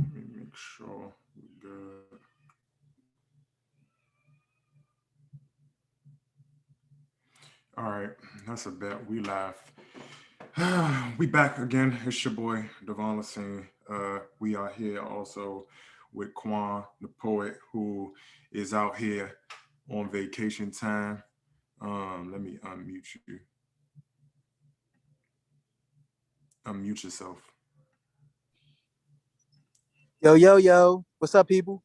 Let me make sure we good. All right, that's a bet. We laugh. We back again. It's your boy Devon Lassine. We are here also with Quan, the poet, who is out here on vacation time. Let me unmute you. Unmute yourself. Yo, yo, yo. What's up, people?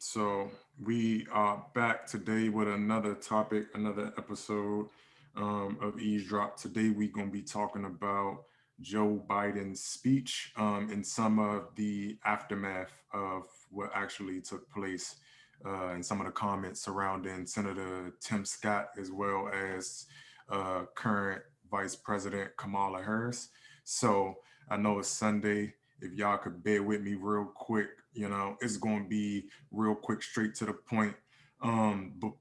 So we are back today with another topic, another episode of Eavesdrop. Today we're gonna be talking about Joe Biden's speech and some of the aftermath of what actually took place and some of the comments surrounding Senator Tim Scott as well as current Vice President Kamala Harris. So I know it's Sunday. If y'all could bear with me real quick, it's going to be real quick, straight to the point.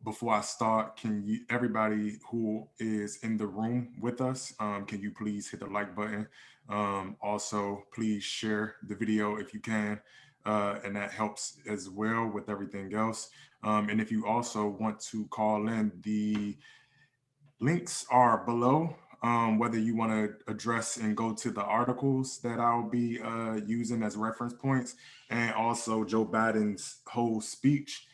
Before I start, can you, everybody who is in the room with us, can you please hit the like button? Also, please share the video if you can, and that helps as well with everything else. And if you also want to call in, the links are below. Whether you want to address and go to the articles that I'll be using as reference points, and also Joe Biden's whole speech,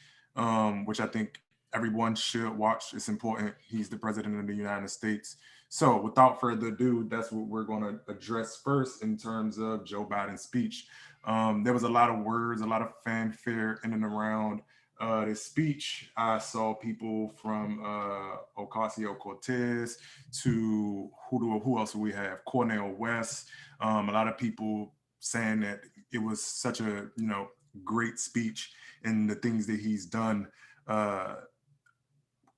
which I think everyone should watch. It's important. He's the president of the United States. So, without further ado, that's what we're going to address first in terms of Joe Biden's speech. There was a lot of words, a lot of fanfare in and around this speech. I saw people from Ocasio Cortez to who else do we have? Cornel West. A lot of people saying that it was such a great speech and the things that he's done.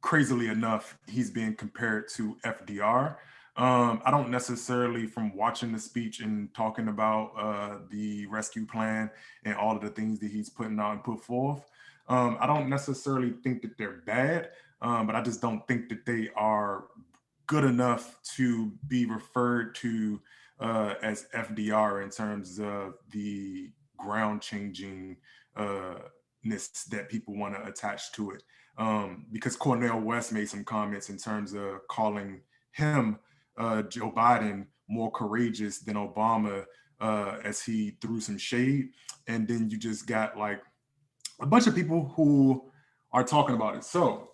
Crazily enough, he's being compared to FDR. I don't necessarily, from watching the speech and talking about the rescue plan and all of the things that he's putting out and put forth, I don't necessarily think that they're bad, but I just don't think that they are good enough to be referred to as FDR in terms of the ground changing ness that people want to attach to it. Because Cornel West made some comments in terms of calling him, Joe Biden, more courageous than Obama as he threw some shade. And then you just got like a bunch of people who are talking about it. So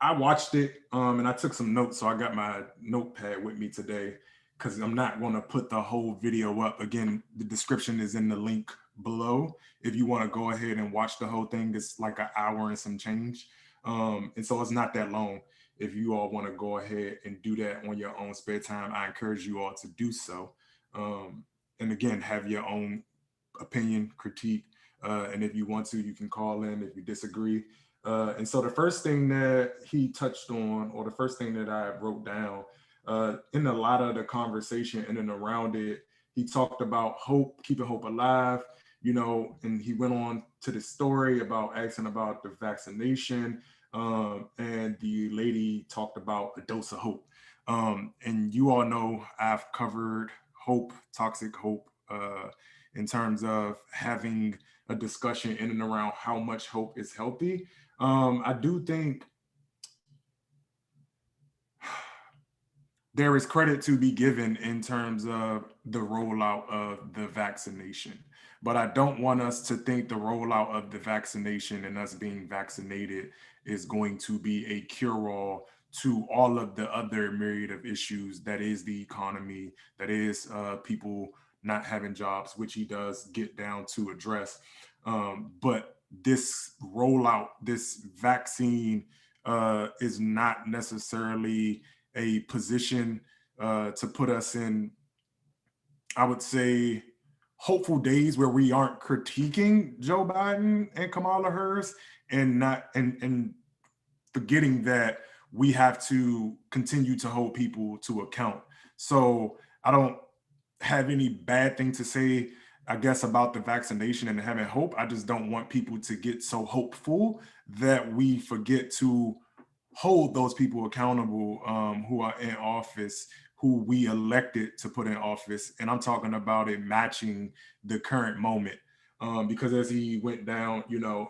I watched it and I took some notes. So I got my notepad with me today because I'm not going to put the whole video up. Again, the description is in the link below. If you want to go ahead and watch the whole thing, it's like an hour and some change. And so it's not that long. If you all want to go ahead and do that on your own spare time, I encourage you all to do so. And again, have your own opinion, critique, and if you want to, you can call in if you disagree. And so the first thing that he touched on, or the first thing that I wrote down in a lot of the conversation in and around it, he talked about hope, keeping hope alive, and he went on to the story about asking about the vaccination. And the lady talked about a dose of hope. And you all know I've covered hope, toxic hope, in terms of having a discussion in and around how much hope is healthy. I do think there is credit to be given in terms of the rollout of the vaccination. But I don't want us to think the rollout of the vaccination and us being vaccinated is going to be a cure all to all of the other myriad of issues that is the economy, that is people not having jobs, which he does get down to address. But this rollout, this vaccine is not necessarily a position to put us in, I would say, hopeful days where we aren't critiquing Joe Biden and Kamala Harris and not and forgetting that we have to continue to hold people to account. So I don't have any bad thing to say, I guess, about the vaccination and having hope. I just don't want people to get so hopeful that we forget to hold those people accountable who are in office who we elected to put in office. And I'm talking about it matching the current moment. Because as he went down,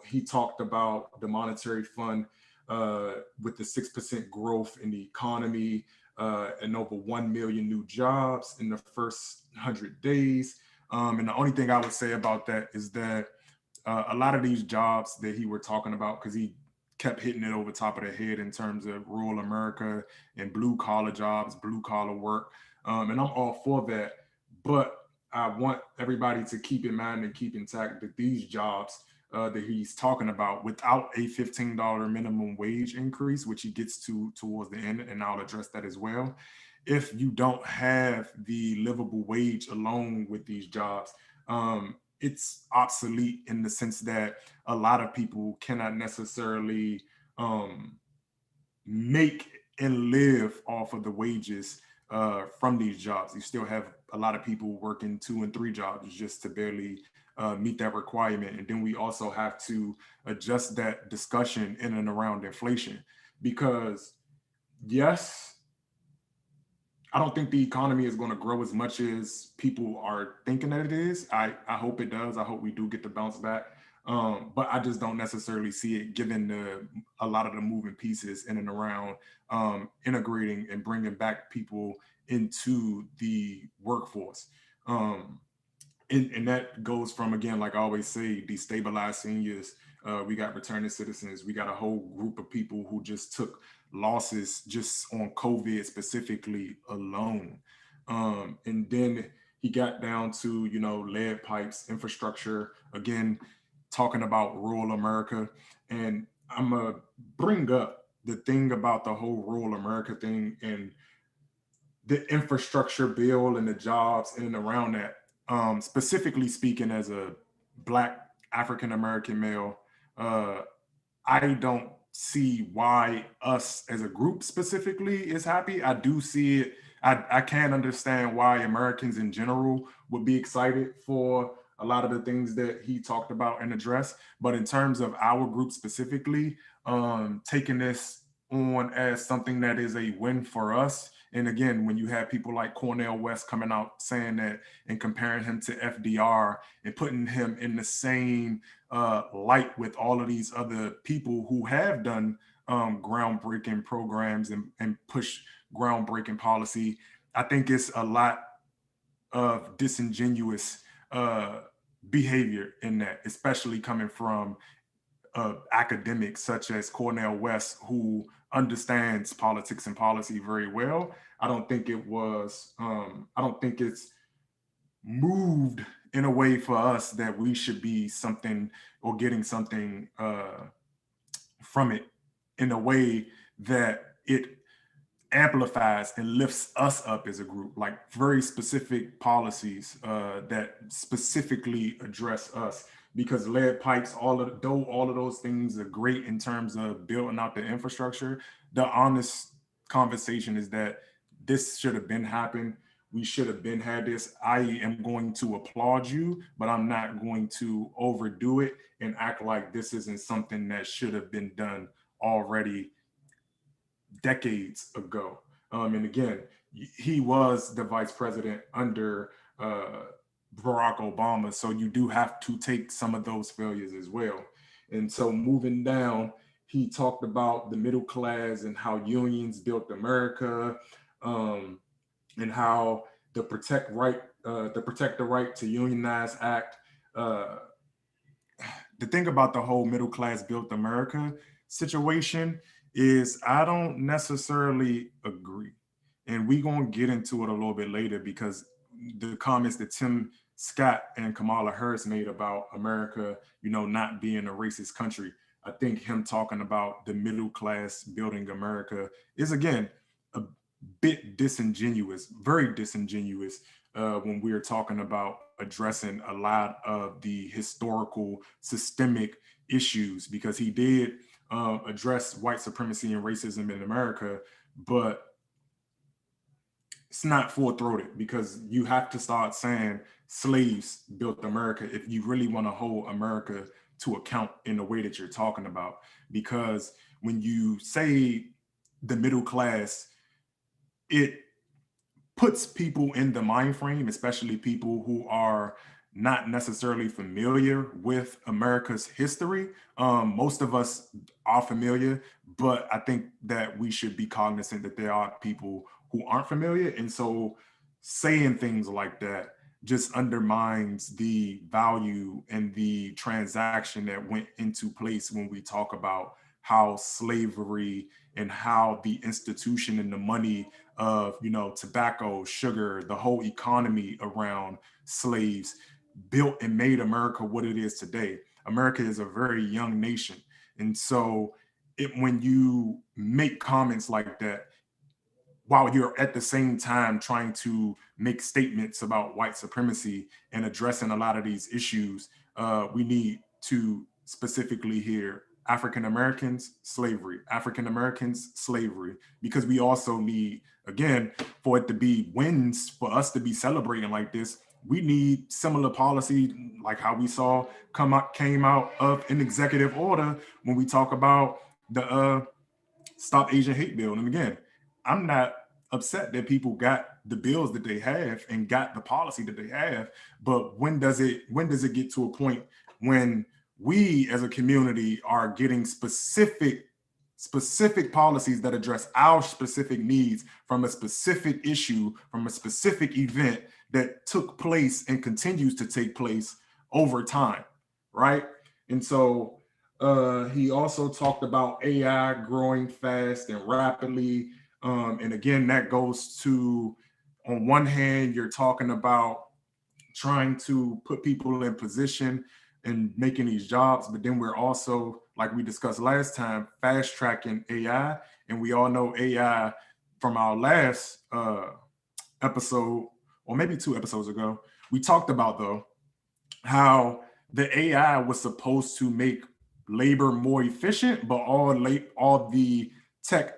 he talked about the monetary fund with the 6% growth in the economy and over 1 million new jobs in the first 100 days. And the only thing I would say about that is that a lot of these jobs that he were talking about, because he kept hitting it over top of the head in terms of rural America and blue collar jobs, blue collar work. And I'm all for that. But I want everybody to keep in mind and keep intact that these jobs that he's talking about without a $15 minimum wage increase, which he gets to towards the end, and I'll address that as well. If you don't have the livable wage along with these jobs, it's obsolete in the sense that a lot of people cannot necessarily make and live off of the wages from these jobs. You still have a lot of people working 2 and 3 jobs just to barely meet that requirement. And then we also have to adjust that discussion in and around inflation because, yes, I don't think the economy is going to grow as much as people are thinking that it is. I hope it does. I hope we do get the bounce back. But I just don't necessarily see it given a lot of the moving pieces in and around integrating and bringing back people into the workforce. And that goes from, again, like I always say, destabilized seniors. We got returning citizens. We got a whole group of people who just took losses just on COVID specifically alone. And then he got down to, lead pipes, infrastructure, again, talking about rural America. And I'm going to bring up the thing about the whole rural America thing and the infrastructure bill and the jobs in and around that. Specifically speaking, as a Black African American male, I don't see why us as a group specifically is happy. I do see it. I can understand why Americans in general would be excited for a lot of the things that he talked about and addressed. But in terms of our group specifically, taking this on as something that is a win for us. And again, when you have people like Cornel West coming out saying that and comparing him to FDR and putting him in the same light with all of these other people who have done groundbreaking programs and push groundbreaking policy, I think it's a lot of disingenuous behavior in that, especially coming from academics such as Cornel West, who understands politics and policy very well. I don't think it was, I don't think it's moved in a way for us that we should be something or getting something from it in a way that it amplifies and lifts us up as a group, like very specific policies that specifically address us. Because lead pipes, all of those things are great in terms of building out the infrastructure. The honest conversation is that this should have been happened. We should have been had this. I am going to applaud you, but I'm not going to overdo it and act like this isn't something that should have been done already decades ago. And again, he was the vice president under Barack Obama, so you do have to take some of those failures as well. And so moving down, he talked about the middle class and how unions built America, and how the Protect the Right to Unionize Act. The thing about the whole middle class built America situation is I don't necessarily agree. And we're going to get into it a little bit later because the comments that Tim Scott and Kamala Harris made about America, not being a racist country. I think him talking about the middle class building America is, again, a bit disingenuous, very disingenuous when we're talking about addressing a lot of the historical systemic issues, because he did address white supremacy and racism in America, but it's not full-throated, because you have to start saying slaves built America if you really want to hold America to account in the way that you're talking about. Because when you say the middle class, it puts people in the mind frame, especially people who are not necessarily familiar with America's history. Most of us are familiar, but I think that we should be cognizant that there are people who aren't familiar. And so saying things like that just undermines the value and the transaction that went into place when we talk about how slavery and how the institution and the money of, tobacco, sugar, the whole economy around slaves built and made America what it is today. America is a very young nation. And so when you make comments like that, while you're at the same time trying to make statements about white supremacy and addressing a lot of these issues, we need to specifically hear African Americans, slavery, African Americans, slavery, because we also need, again, for it to be wins, for us to be celebrating like this, we need similar policy like how we saw came out of an executive order when we talk about the Stop Asian Hate Bill. And again, I'm not upset that people got the bills that they have and got the policy that they have, but when does it get to a point when we as a community are getting specific policies that address our specific needs from a specific issue, from a specific event that took place and continues to take place over time, right? And so he also talked about AI growing fast and rapidly. And again, that goes to, on one hand, you're talking about trying to put people in position and making these jobs, but then we're also, like we discussed last time, fast tracking AI. And we all know AI from our last episode, or maybe 2 episodes ago, we talked about though, how the AI was supposed to make labor more efficient, but all the tech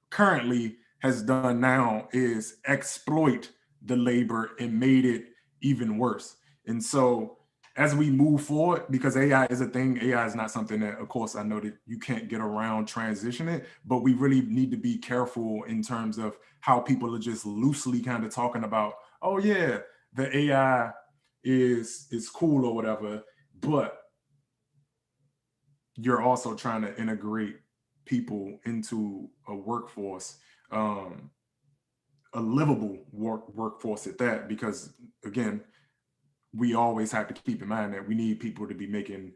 currently has done now is exploit the labor and made it even worse. And so as we move forward, because AI is a thing, AI is not something that, of course, I know that you can't get around transitioning, but we really need to be careful in terms of how people are just loosely kind of talking about, oh yeah, the AI is cool or whatever, but you're also trying to integrate people into a workforce, a livable workforce at that, because again, we always have to keep in mind that we need people to be making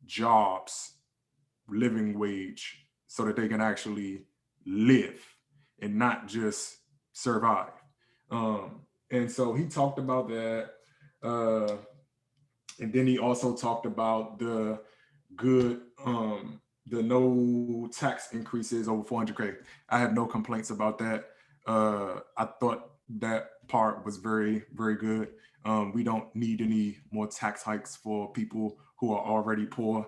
jobs, living wage, so that they can actually live and not just survive. And so he talked about that. And then he also talked about the no tax increases over 400K. I have no complaints about that. I thought that part was very, very good. We don't need any more tax hikes for people who are already poor.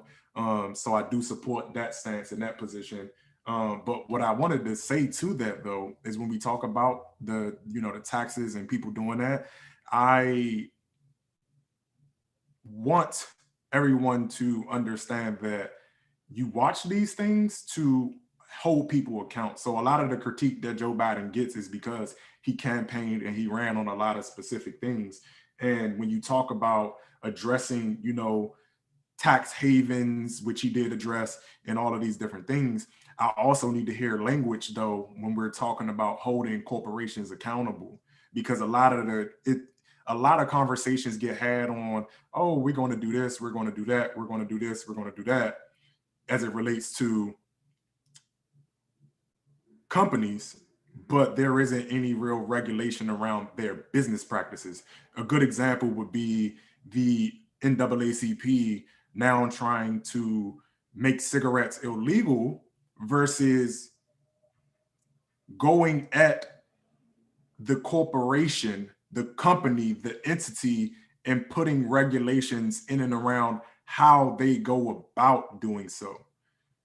So I do support that stance in that position. But what I wanted to say to that though, is when we talk about the taxes and people doing that, I want everyone to understand that you watch these things to hold people account. So a lot of the critique that Joe Biden gets is because he campaigned and he ran on a lot of specific things. And when you talk about addressing, tax havens, which he did address, and all of these different things, I also need to hear language though when we're talking about holding corporations accountable, because a lot of conversations get had on, oh, we're going to do this, we're going to do that, we're going to do this, we're going to do that, as it relates to companies, but there isn't any real regulation around their business practices. A good example would be the NAACP now trying to make cigarettes illegal versus going at the corporation, the company, the entity, and putting regulations in and around how they go about doing so.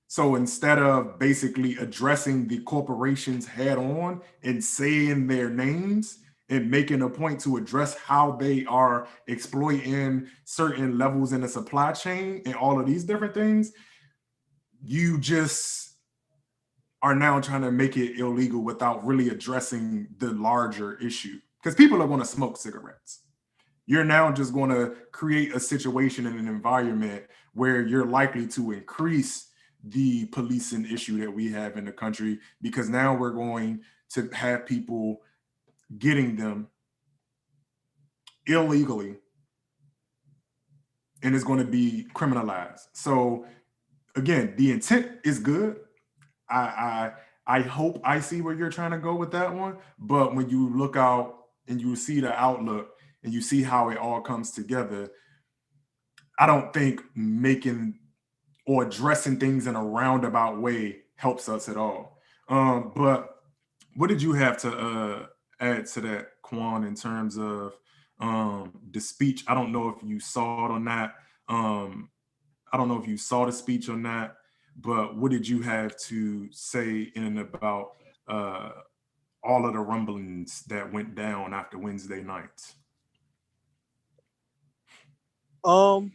So instead of basically addressing the corporations head on and saying their names and making a point to address how they are exploiting certain levels in the supply chain and all of these different things, you just are now trying to make it illegal without really addressing the larger issue. Because people are going to smoke cigarettes. You're now just going to create a situation in an environment where you're likely to increase the policing issue that we have in the country, because now we're going to have people getting them illegally and it's going to be criminalized. So again, the intent is good. I hope I see where you're trying to go with that one. But when you look out and you see the outlook and you see how it all comes together, I don't think making or addressing things in a roundabout way helps us at all. But what did you have to add to that, Quan, in terms of the speech? I don't know if you saw it or not. I don't know if you saw the speech or not, but what did you have to say in and about all of the rumblings that went down after Wednesday night? Um,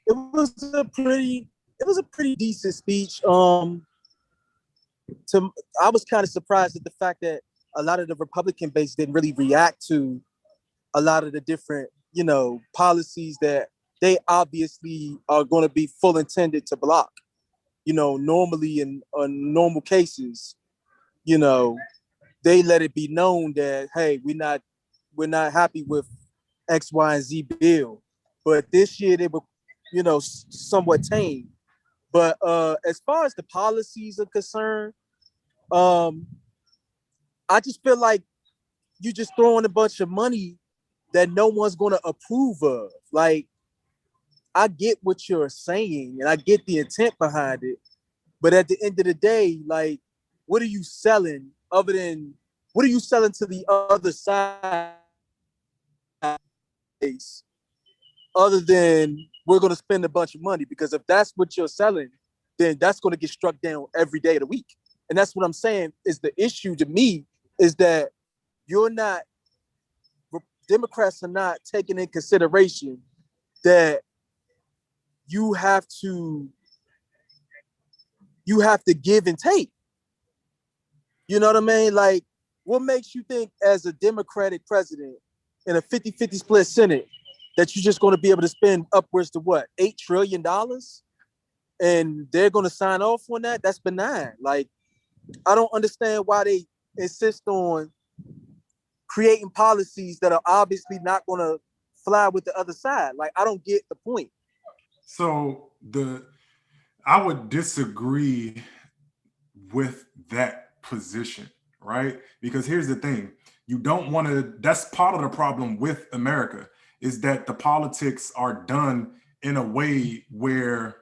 it was a pretty decent speech. I was kind of surprised at the fact that a lot of the Republican base didn't really react to a lot of the different, policies that they obviously are going to be full intended to block. Normally in normal cases, you know, they let it be known that, hey, we're not happy with X, Y, and Z bill. But this year they were, somewhat tame. But as far as the policies are concerned, um, I just feel like you just throwing a bunch of money that no one's going to approve of. Like, I get what you're saying and I get the intent behind it. But at the end of the day, like, what are you selling what are you selling to the other side other than we're going to spend a bunch of money? Because if that's what you're selling, then that's going to get struck down every day of the week. And that's what I'm saying is the issue to me is that Democrats are not taking in consideration that you have to give and take. You know what I mean? Like, what makes you think as a Democratic president in a 50-50 split Senate that you're just going to be able to spend upwards to what, $8 trillion? And they're going to sign off on that? That's benign. Like, I don't understand why they insist on creating policies that are obviously not going to fly with the other side. Like, I don't get the point. So I would disagree with that position, right? Because here's the thing. You don't want to, that's part of the problem with America, is that the politics are done in a way where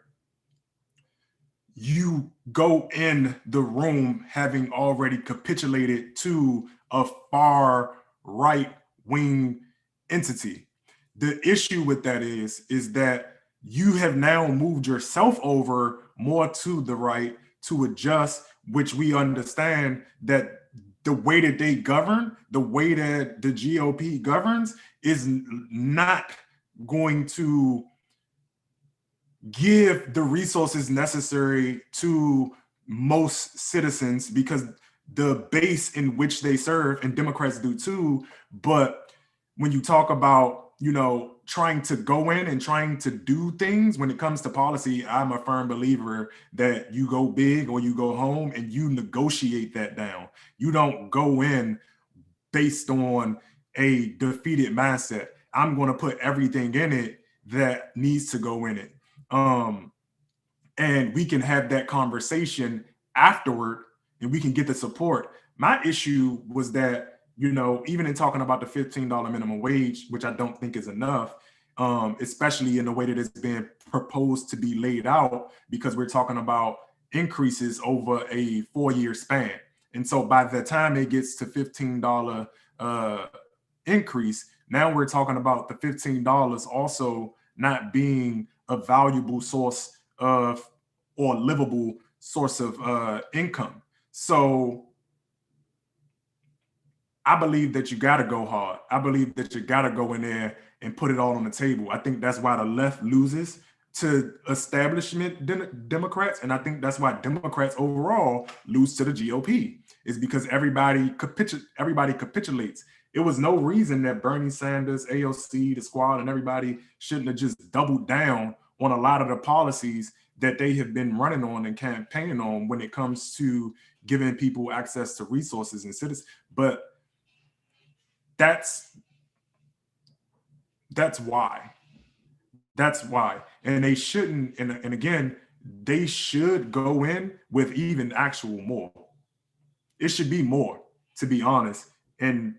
you go in the room having already capitulated to a far right wing entity. The issue with that is that you have now moved yourself over more to the right to adjust, which we understand that the way that they govern, the way that the GOP governs is not going to give the resources necessary to most citizens, because the base in which they serve, and Democrats do too. But when you talk about, trying to go in and trying to do things when it comes to policy, I'm a firm believer that you go big or you go home and you negotiate that down. You don't go in based on a defeated mindset. I'm going to put everything in it that needs to go in it. And we can have that conversation afterward and we can get the support. My issue was that, even in talking about the $15 minimum wage, which I don't think is enough, especially in the way that it's being proposed to be laid out, because we're talking about increases over a 4-year span. And so by the time it gets to $15 increase, now we're talking about the $15 also not being a valuable source of or livable source of income. So I believe that you got to go hard. I believe that you got to go in there and put it all on the table. I think that's why the left loses to establishment Democrats, and I think that's why Democrats overall lose to the GOP, is because everybody capitulates. It was no reason that Bernie Sanders, AOC, the squad, and everybody shouldn't have just doubled down on a lot of the policies that they have been running on and campaigning on when it comes to giving people access to resources and citizens. But that's why. That's why. And they shouldn't, and again, they should go in with even actual more. It should be more, to be honest. And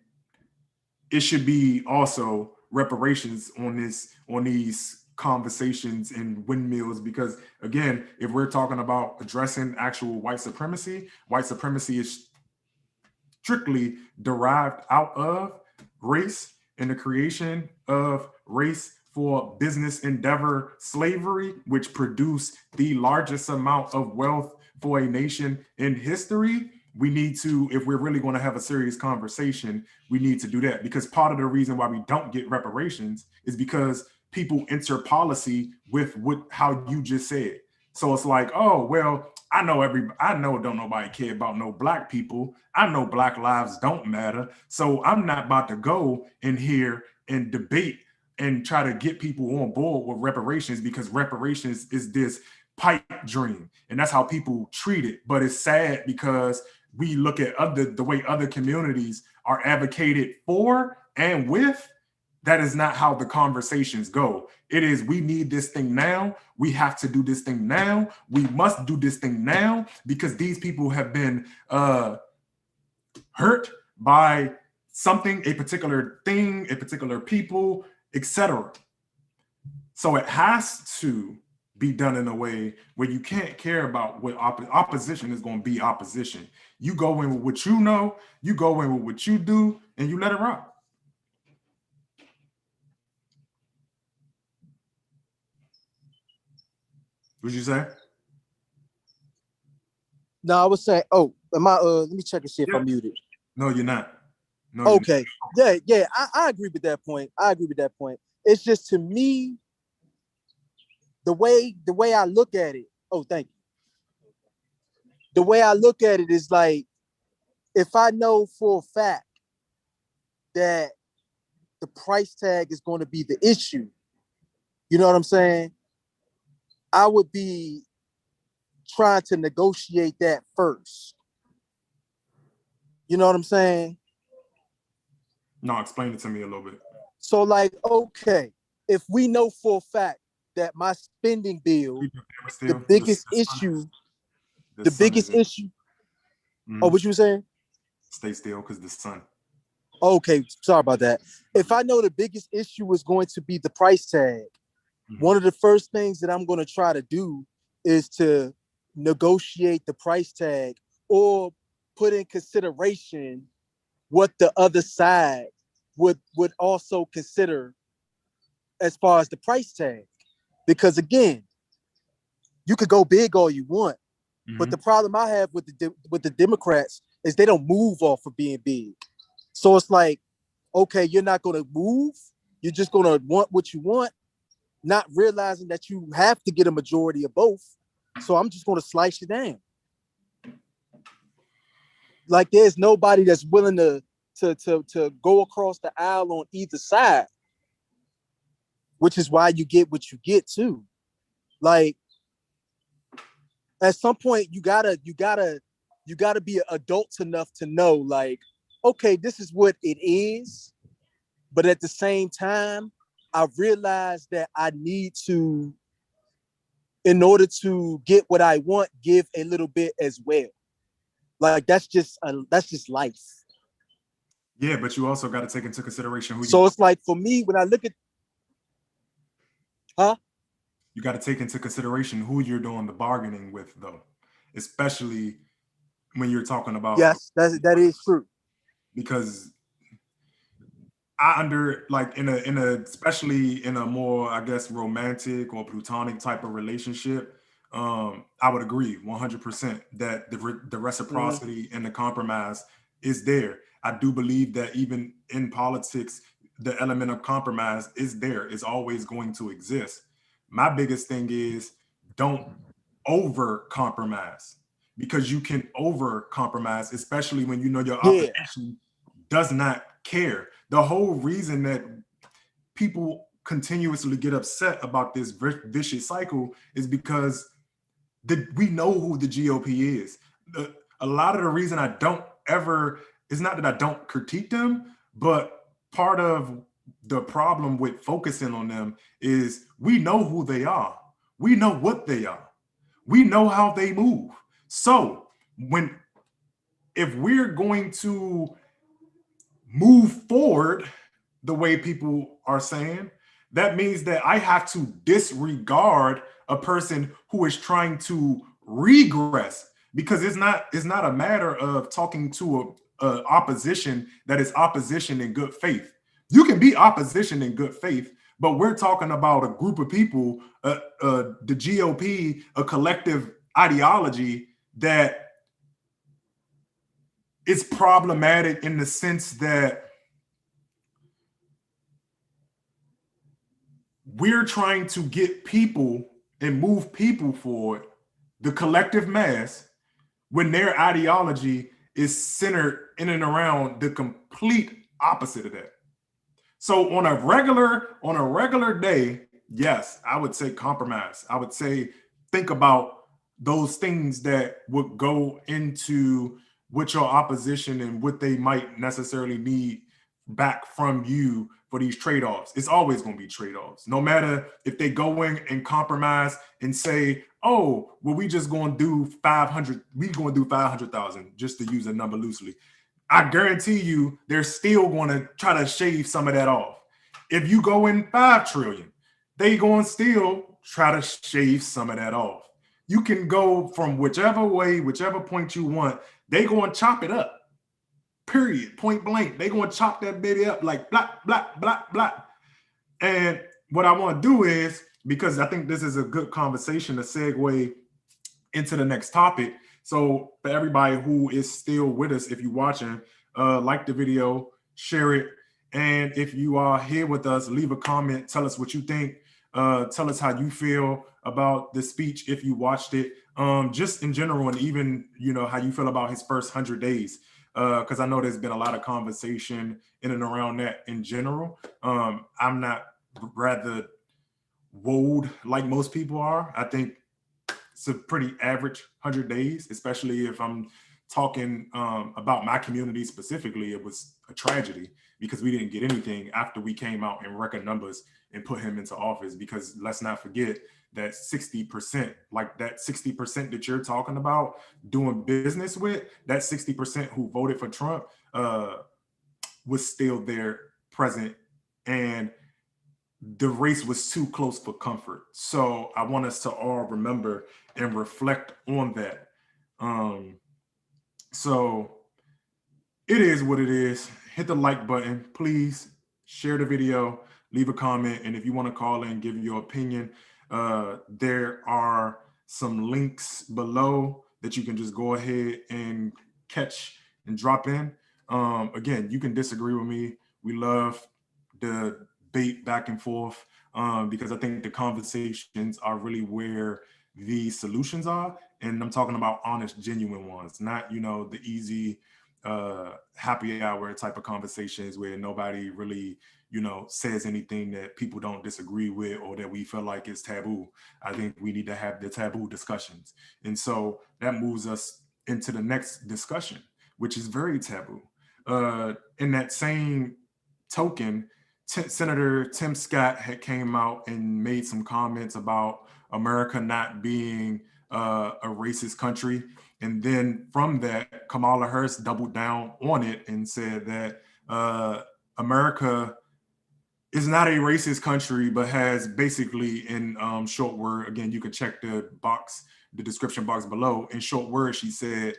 it should be also reparations on these conversations and windmills, because again, if we're talking about addressing actual white supremacy is strictly derived out of race and the creation of race for business endeavor slavery, which produced the largest amount of wealth for a nation in history. We need to, if we're really going to have a serious conversation, we need to do that, because part of the reason why we don't get reparations is because people enter policy with how you just said. So it's like, oh, well, I know don't nobody care about no black people. I know black lives don't matter. So I'm not about to go in here and debate and try to get people on board with reparations, because reparations is this pipe dream. And that's how people treat it. But it's sad because we look at the way other communities are advocated for and with. That is not how the conversations go. It is, we need this thing now. We have to do this thing now. We must do this thing now, because these people have been hurt by something, a particular thing, a particular people, etc. So it has to be done in a way where you can't care about what opposition is going to be opposition. You go in with what you know, you go in with what you do, and you let it rock. What'd you say? No, I was saying, oh, am I let me check and see if I'm muted. No, you're not. No, okay. Yeah, I agree with that point. It's just, to me, the way I look at it. Oh, thank you. The way I look at it is like, if I know for a fact that the price tag is going to be the issue, you know what I'm saying? I would be trying to negotiate that first. You know what I'm saying? No, explain it to me a little bit. So, like, okay, if we know for a fact that my spending bill, the biggest issue. Mm-hmm. Oh, what you were saying? Stay still, because the sun. Okay, sorry about that. If I know the biggest issue is going to be the price tag, one of the first things that I'm going to try to do is to negotiate the price tag, or put in consideration what the other side would also consider as far as the price tag. Because again, you could go big all you want, but the problem I have with the Democrats is they don't move off of being big. So it's like, okay, you're not going to move. You're just going to want what you want, not realizing that you have to get a majority of both. So I'm just going to slice you down. Like, there's nobody that's willing to go across the aisle on either side, which is why you get what you get too. Like, at some point, you gotta be adult enough to know, like, okay, this is what it is. But at the same time, I realize that I need to, in order to get what I want, give a little bit as well. Like, that's just life. Yeah, but you also got to take into consideration So it's like, for me, when I look at, you got to take into consideration who you're doing the bargaining with, though, especially when you're talking about. Yes, that is true. Because especially in a more, I guess, romantic or platonic type of relationship, I would agree 100% that the reciprocity and the compromise is there. I do believe that even in politics, the element of compromise is there. It's always going to exist. My biggest thing is don't over compromise, because you can over compromise, especially when you know your Yeah, opposition does not care. The whole reason that people continuously get upset about this vicious cycle is because we know who the GOP is. A lot of the reason I don't ever, it's not that I don't critique them, but part of the problem with focusing on them is we know who they are. We know what they are. We know how they move. So when if we're going to move forward the way people are saying, that means that I have to disregard a person who is trying to regress, because it's not a matter of talking to a opposition that is opposition in good faith. You can be opposition in good faith, but we're talking about a group of people, the GOP, a collective ideology that is problematic in the sense that we're trying to get people and move people forward, the collective mass, when their ideology is centered in and around the complete opposite of that. So on a regular day, yes, I would say compromise. I would say think about those things that would go into what your opposition and what they might necessarily need back from you for these trade-offs. It's always going to be trade-offs. No matter if they go in and compromise and say, oh, well, we just going to do 500, we going to do 500,000, just to use a number loosely. I guarantee you they're still going to try to shave some of that off. If you go in 5 trillion, they going to still try to shave some of that off. You can go from whichever way, whichever point you want. They going to chop it up. Period. Point blank. They going to chop that baby up like blah, blah, blah, blah. And what I want to do is, because I think this is a good conversation to segue into the next topic. So for everybody who is still with us, if you're watching, like the video, share it. And if you are here with us, leave a comment. Tell us what you think. Tell us how you feel about the speech if you watched it. Just in general, and even how you feel about his first 100 days. Because I know there's been a lot of conversation in and around that in general. I'm not rather woed like most people are. I think it's a pretty average 100 days, especially if I'm talking about my community specifically. It was a tragedy because we didn't get anything after we came out in record numbers and put him into office. Because let's not forget that 60%, like that 60% that you're talking about doing business with, that 60% who voted for Trump was still there present. And the race was too close for comfort. So I want us to all remember and reflect on that. So it is what it is. Hit the like button, please. Share the video, leave a comment, and if you want to call in, give your opinion, there are some links below that you can just go ahead and catch and drop in. Again, you can disagree with me. We love the debate back and forth, because I think the conversations are really where the solutions are. And I'm talking about honest, genuine ones, not, the easy happy hour type of conversations where nobody really, says anything that people don't disagree with or that we feel like is taboo. I think we need to have the taboo discussions. And so that moves us into the next discussion, which is very taboo. In that same token, Senator Tim Scott had came out and made some comments about America not being a racist country. And then from that, Kamala Harris doubled down on it and said that America is not a racist country, but has basically, in short word, again, you can check the description box below. In short word, she said,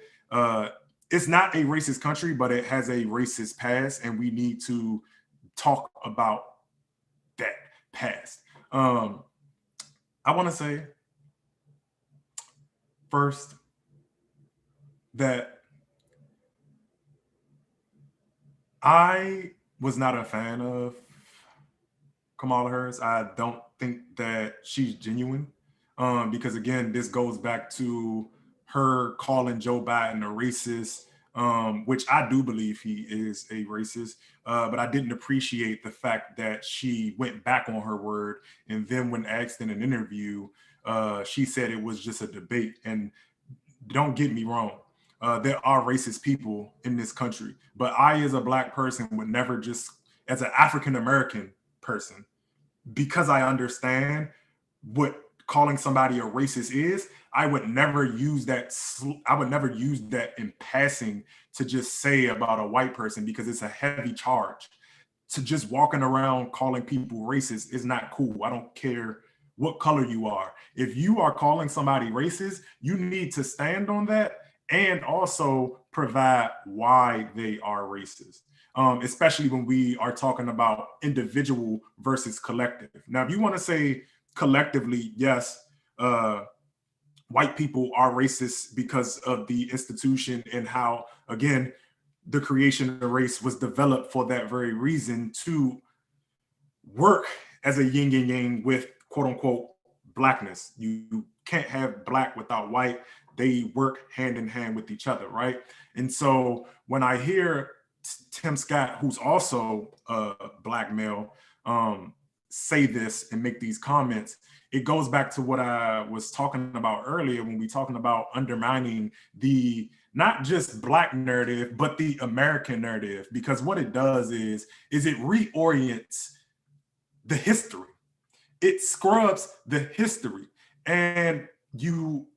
it's not a racist country, but it has a racist past, and we need to talk about that past. I want to say first that I was not a fan of Kamala Harris. I don't think that she's genuine, because again, this goes back to her calling Joe Biden a racist, which I do believe he is a racist. But I didn't appreciate the fact that she went back on her word, and then when asked in an interview, she said it was just a debate. And don't get me wrong, there are racist people in this country, but I, as a black person, would never just, as an African American person, because I understand what calling somebody a racist is, I would never use that. I would never use that in passing to just say about a white person, because it's a heavy charge. To just walking around calling people racist is not cool. I don't care what color you are. If you are calling somebody racist, you need to stand on that and also provide why they are racist. Especially when we are talking about individual versus collective. Now, if you want to say collectively, yes, white people are racist because of the institution and how, again, the creation of the race was developed for that very reason, to work as a yin and yang with quote unquote blackness. You can't have black without white. They work hand in hand with each other, right? And so when I hear Tim Scott, who's also a black male, say this and make these comments, it goes back to what I was talking about earlier when we talking about undermining the not just black narrative, but the American narrative, because what it does is it reorients the history. It scrubs the history, and you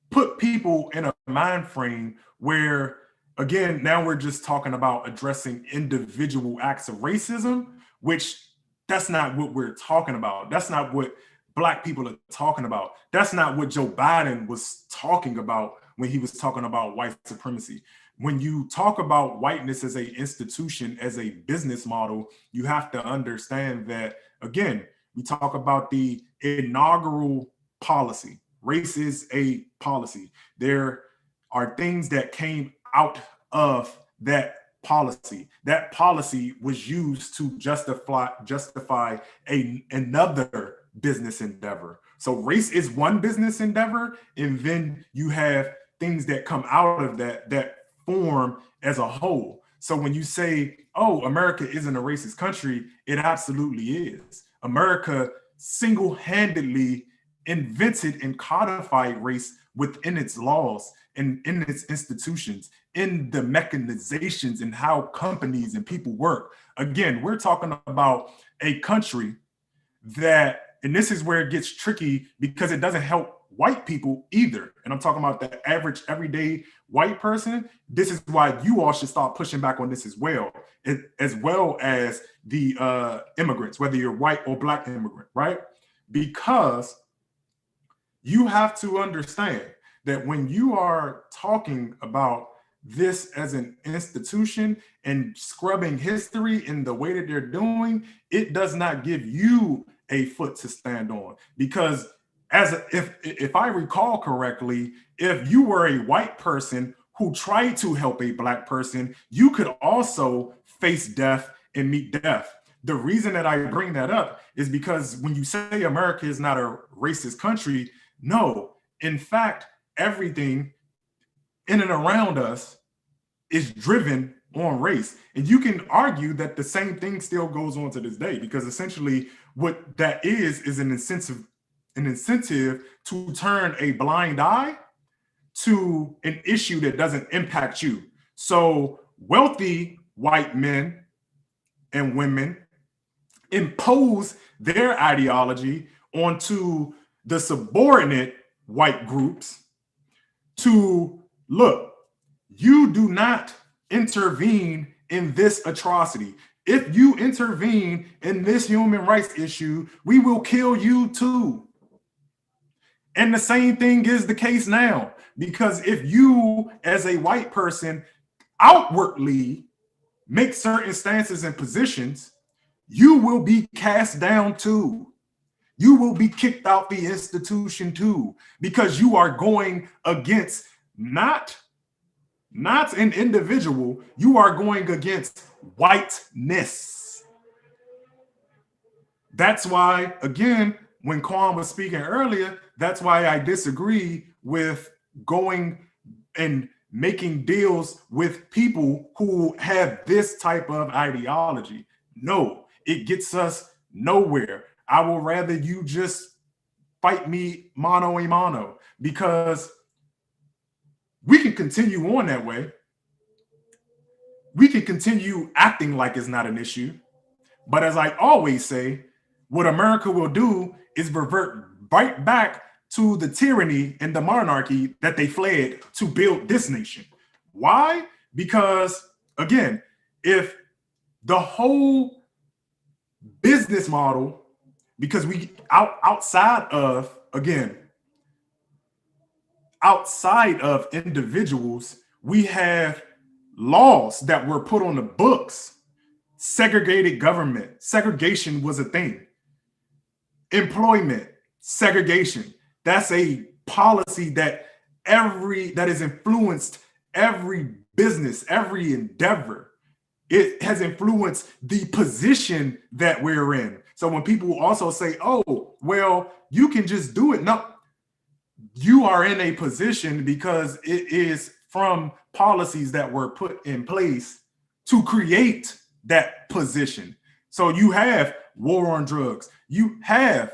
put people in a mind frame where, again, now we're just talking about addressing individual acts of racism, which that's not what we're talking about. That's not what black people are talking about. That's not what Joe Biden was talking about when he was talking about white supremacy. When you talk about whiteness as an institution, as a business model, you have to understand that, again, we talk about the inaugural policy. Race is a policy. There are things that came out of that policy. That policy was used to justify another business endeavor. So race is one business endeavor, and then you have things that come out of that form as a whole. So when you say, oh, America isn't a racist country, it absolutely is. America single-handedly invented and codified race within its laws and in its institutions, in the mechanizations and how companies and people work. Again, we're talking about a country that, and this is where it gets tricky because it doesn't help white people either. And I'm talking about the average everyday white person. This is why you all should start pushing back on this as well as the immigrants, whether you're white or black immigrant, right? Because you have to understand that when you are talking about this as an institution and scrubbing history in the way that they're doing, it does not give you a foot to stand on. Because if I recall correctly, if you were a white person who tried to help a black person, you could also face death and meet death. The reason that I bring that up is because when you say America is not a racist country, no, in fact, everything in and around us is driven on race. And you can argue that the same thing still goes on to this day, because essentially what that is an incentive to turn a blind eye to an issue that doesn't impact you. So wealthy white men and women impose their ideology onto the subordinate white groups to, look, you do not intervene in this atrocity. If you intervene in this human rights issue, we will kill you too. And the same thing is the case now, because if you as a white person outwardly make certain stances and positions, you will be cast down too. You will be kicked out the institution too, because you are going against not an individual, you are going against whiteness. That's why, again, when Quan was speaking earlier, that's why I disagree with going and making deals with people who have this type of ideology. No, it gets us nowhere. I will rather you just fight me mano a mano, because we can continue on that way. We can continue acting like it's not an issue. But as I always say, what America will do is revert right back to the tyranny and the monarchy that they fled to build this nation. Why? Because, again, if the whole business model, because we outside of, again, outside of individuals, we have laws that were put on the books. Segregated government, segregation was a thing. Employment, segregation. That's a policy that has influenced every business, every endeavor. It has influenced the position that we're in. So when people also say, oh, well, you can just do it. No, you are in a position because it is from policies that were put in place to create that position. So you have war on drugs, you have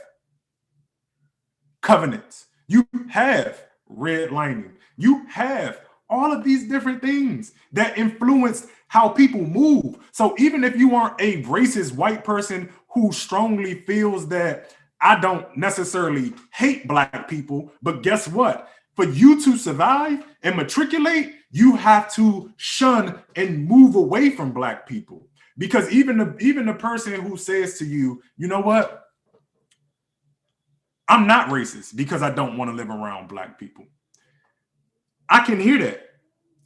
covenants, you have redlining, you have all of these different things that influence how people move. So even if you aren't a racist white person who strongly feels that I don't necessarily hate Black people, but guess what? For you to survive and matriculate, you have to shun and move away from Black people. Because even the person who says to you, you know what? I'm not racist because I don't want to live around Black people. I can hear that.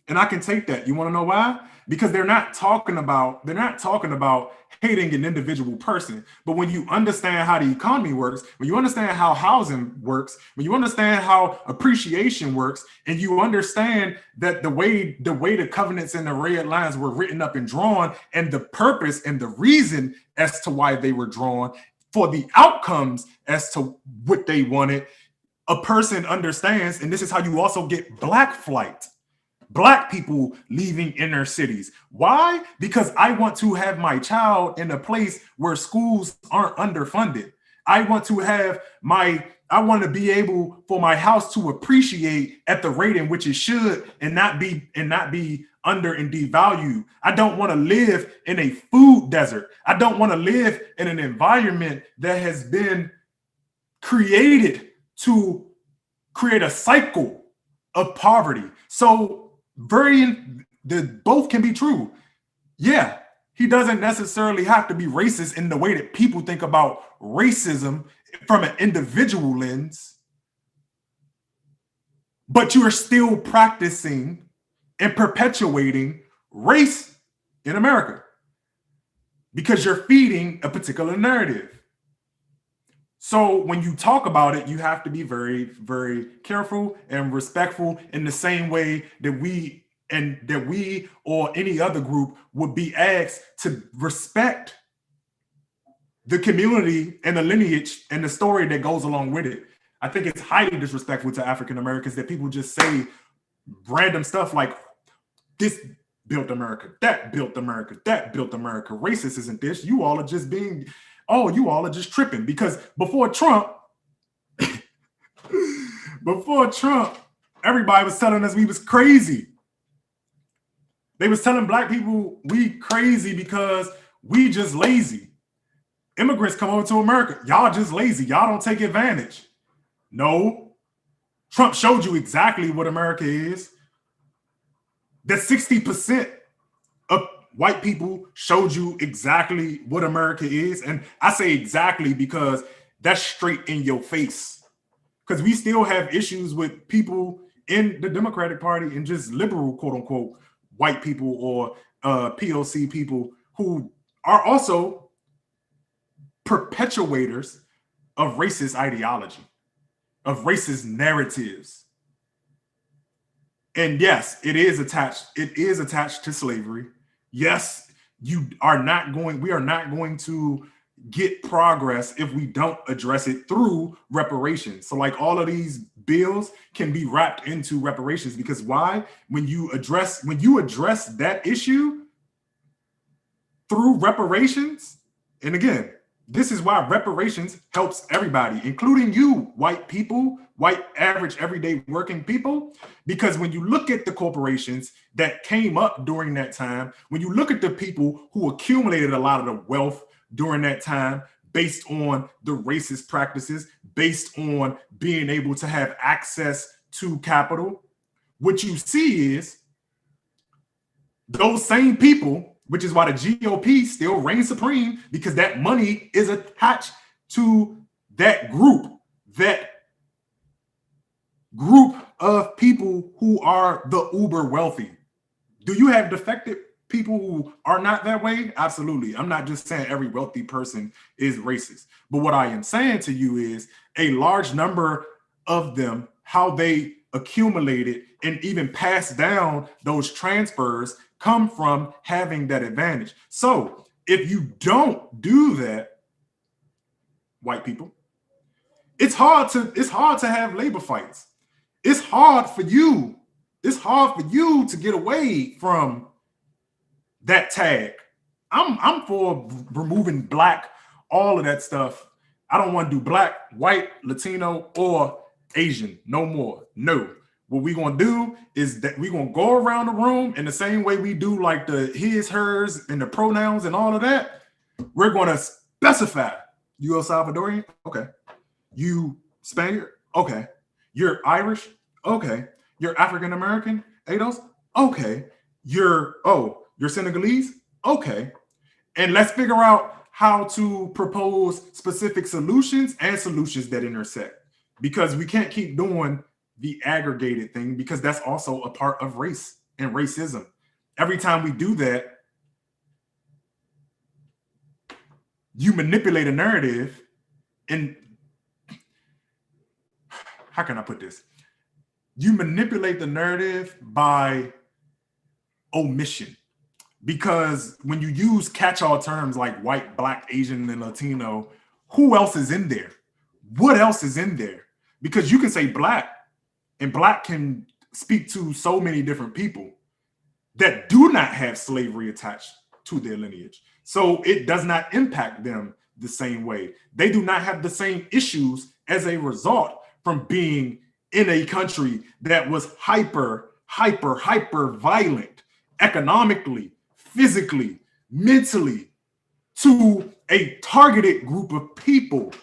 And I can take that. You want to know why? Because they're not talking about hating an individual person. But when you understand how the economy works, when you understand how housing works, when you understand how appreciation works, and you understand that the way the covenants and the red lines were written up and drawn, and the purpose and the reason as to why they were drawn, for the outcomes as to what they wanted, a person understands. And this is how you also get Black flight. Black people leaving inner cities. Why? Because I want to have my child in a place where schools aren't underfunded. I want to be able for my house to appreciate at the rate in which it should, and not be under and devalued. I don't want to live in a food desert. I don't want to live in an environment that has been created to create a cycle of poverty. So both can be true. Yeah, he doesn't necessarily have to be racist in the way that people think about racism from an individual lens, but you are still practicing and perpetuating race in America because you're feeding a particular narrative. So when you talk about it, you have to be very, very careful and respectful in the same way that we or any other group would be asked to respect the community and the lineage and the story that goes along with it. I think it's highly disrespectful to African Americans that people just say random stuff like this built America, that built America, that built America. Racist isn't this. You all are just tripping, because before Trump, everybody was telling us we was crazy. They was telling Black people we crazy because we just lazy. Immigrants come over to America. Y'all just lazy. Y'all don't take advantage. No. Trump showed you exactly what America is. That 60% of white people showed you exactly what America is. And I say exactly because that's straight in your face. Because we still have issues with people in the Democratic Party and just liberal, quote unquote, white people or POC people who are also perpetuators of racist ideology, of racist narratives. And yes, it is attached to slavery. Yes, we are not going to get progress if we don't address it through reparations. So like all of these bills can be wrapped into reparations, because why? When you address that issue through reparations, and again, this is why reparations helps everybody, including you, white people, white average everyday working people, because when you look at the corporations that came up during that time, when you look at the people who accumulated a lot of the wealth during that time based on the racist practices, based on being able to have access to capital, what you see is those same people, which is why the GOP still reigns supreme, because that money is attached to that group of people who are the uber wealthy. Do you have defected people who are not that way? Absolutely. I'm not just saying every wealthy person is racist. But what I am saying to you is a large number of them, how they accumulated and even passed down those transfers, come from having that advantage. So if you don't do that, white people, it's hard to have labor fights. It's hard for you to get away from that tag. I'm for removing black, all of that stuff. I don't want to do black, white, Latino, or Asian no more. No. What we're going to do is that we're going to go around the room in the same way we do like the his, hers, and the pronouns and all of that. We're going to specify. You El Salvadorian? Okay. You Spaniard? Okay. You're Irish? Okay. You're African American? ADOS? Okay. You're Senegalese? Okay. And let's figure out how to propose specific solutions and solutions that intersect. Because we can't keep doing the aggregated thing, because that's also a part of race and racism. Every time we do that, you manipulate a narrative. And how can I put this? You manipulate the narrative by omission. Because when you use catch-all terms like white, black, Asian, and Latino, who else is in there? What else is in there? Because you can say black, and black can speak to so many different people that do not have slavery attached to their lineage. So it does not impact them the same way. They do not have the same issues as a result from being in a country that was hyper violent economically, physically, mentally, to a targeted group of people.